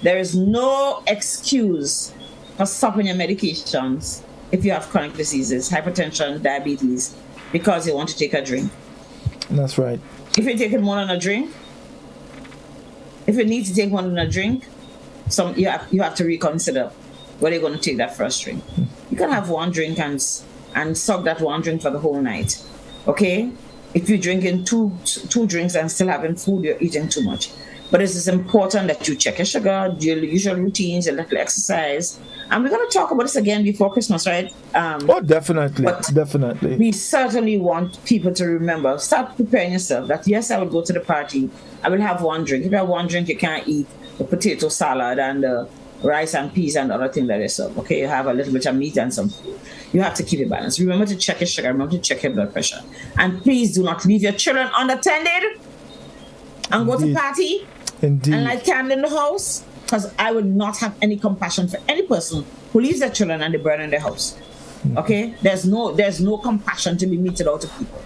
there is no excuse for stopping your medications if you have chronic diseases, hypertension, diabetes, because you want to take a drink. That's right. If you're taking more than a drink, if you need to take more than a drink, you have to reconsider whether you're going to take that first drink. You can have one drink and suck that one drink for the whole night. Okay? If you're drinking two drinks and still having food, you're eating too much. But it is important that you check your sugar, your usual routines, your little exercise. And we're going to talk about this again before Christmas, right? Definitely. Definitely. We certainly want people to remember, start preparing yourself that, yes, I will go to the party. I will have one drink. If you have one drink, you can't eat the potato salad and the rice and peas and other things that they serve. Okay, you have a little bit of meat and some food. You have to keep it balanced. Remember to check your sugar. Remember to check your blood pressure. And please do not leave your children unattended and go to party and light candle in the house, because I would not have any compassion for any person who leaves their children and they burn in their house. Okay, there's no compassion to be meted out of people.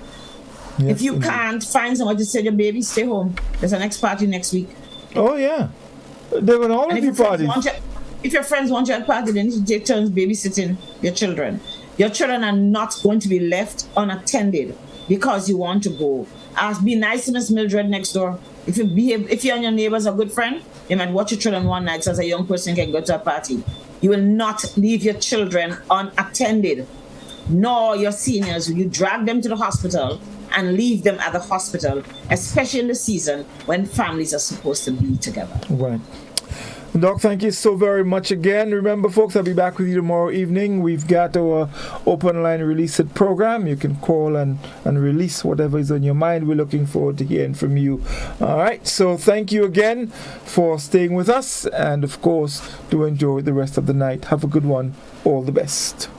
Yes, if you can't find someone to say, your baby, stay home. There's a next party next week. Oh yeah, there will always be parties. If your friends want you at party, then you take turns babysitting your children. Your children are not going to be left unattended because you want to go. Be nice to Miss Mildred next door. If you and your neighbors are good friend, you might watch your children one night so as a young person can go to a party. You will not leave your children unattended, nor your seniors. You drag them to the hospital and leave them at the hospital, especially in the season when families are supposed to be together. Right. Doc, thank you so very much again. Remember, folks, I'll be back with you tomorrow evening. We've got our open line release it program. You can call and release whatever is on your mind. We're looking forward to hearing from you. All right, so thank you again for staying with us, and of course, do enjoy the rest of the night. Have a good one. All the best.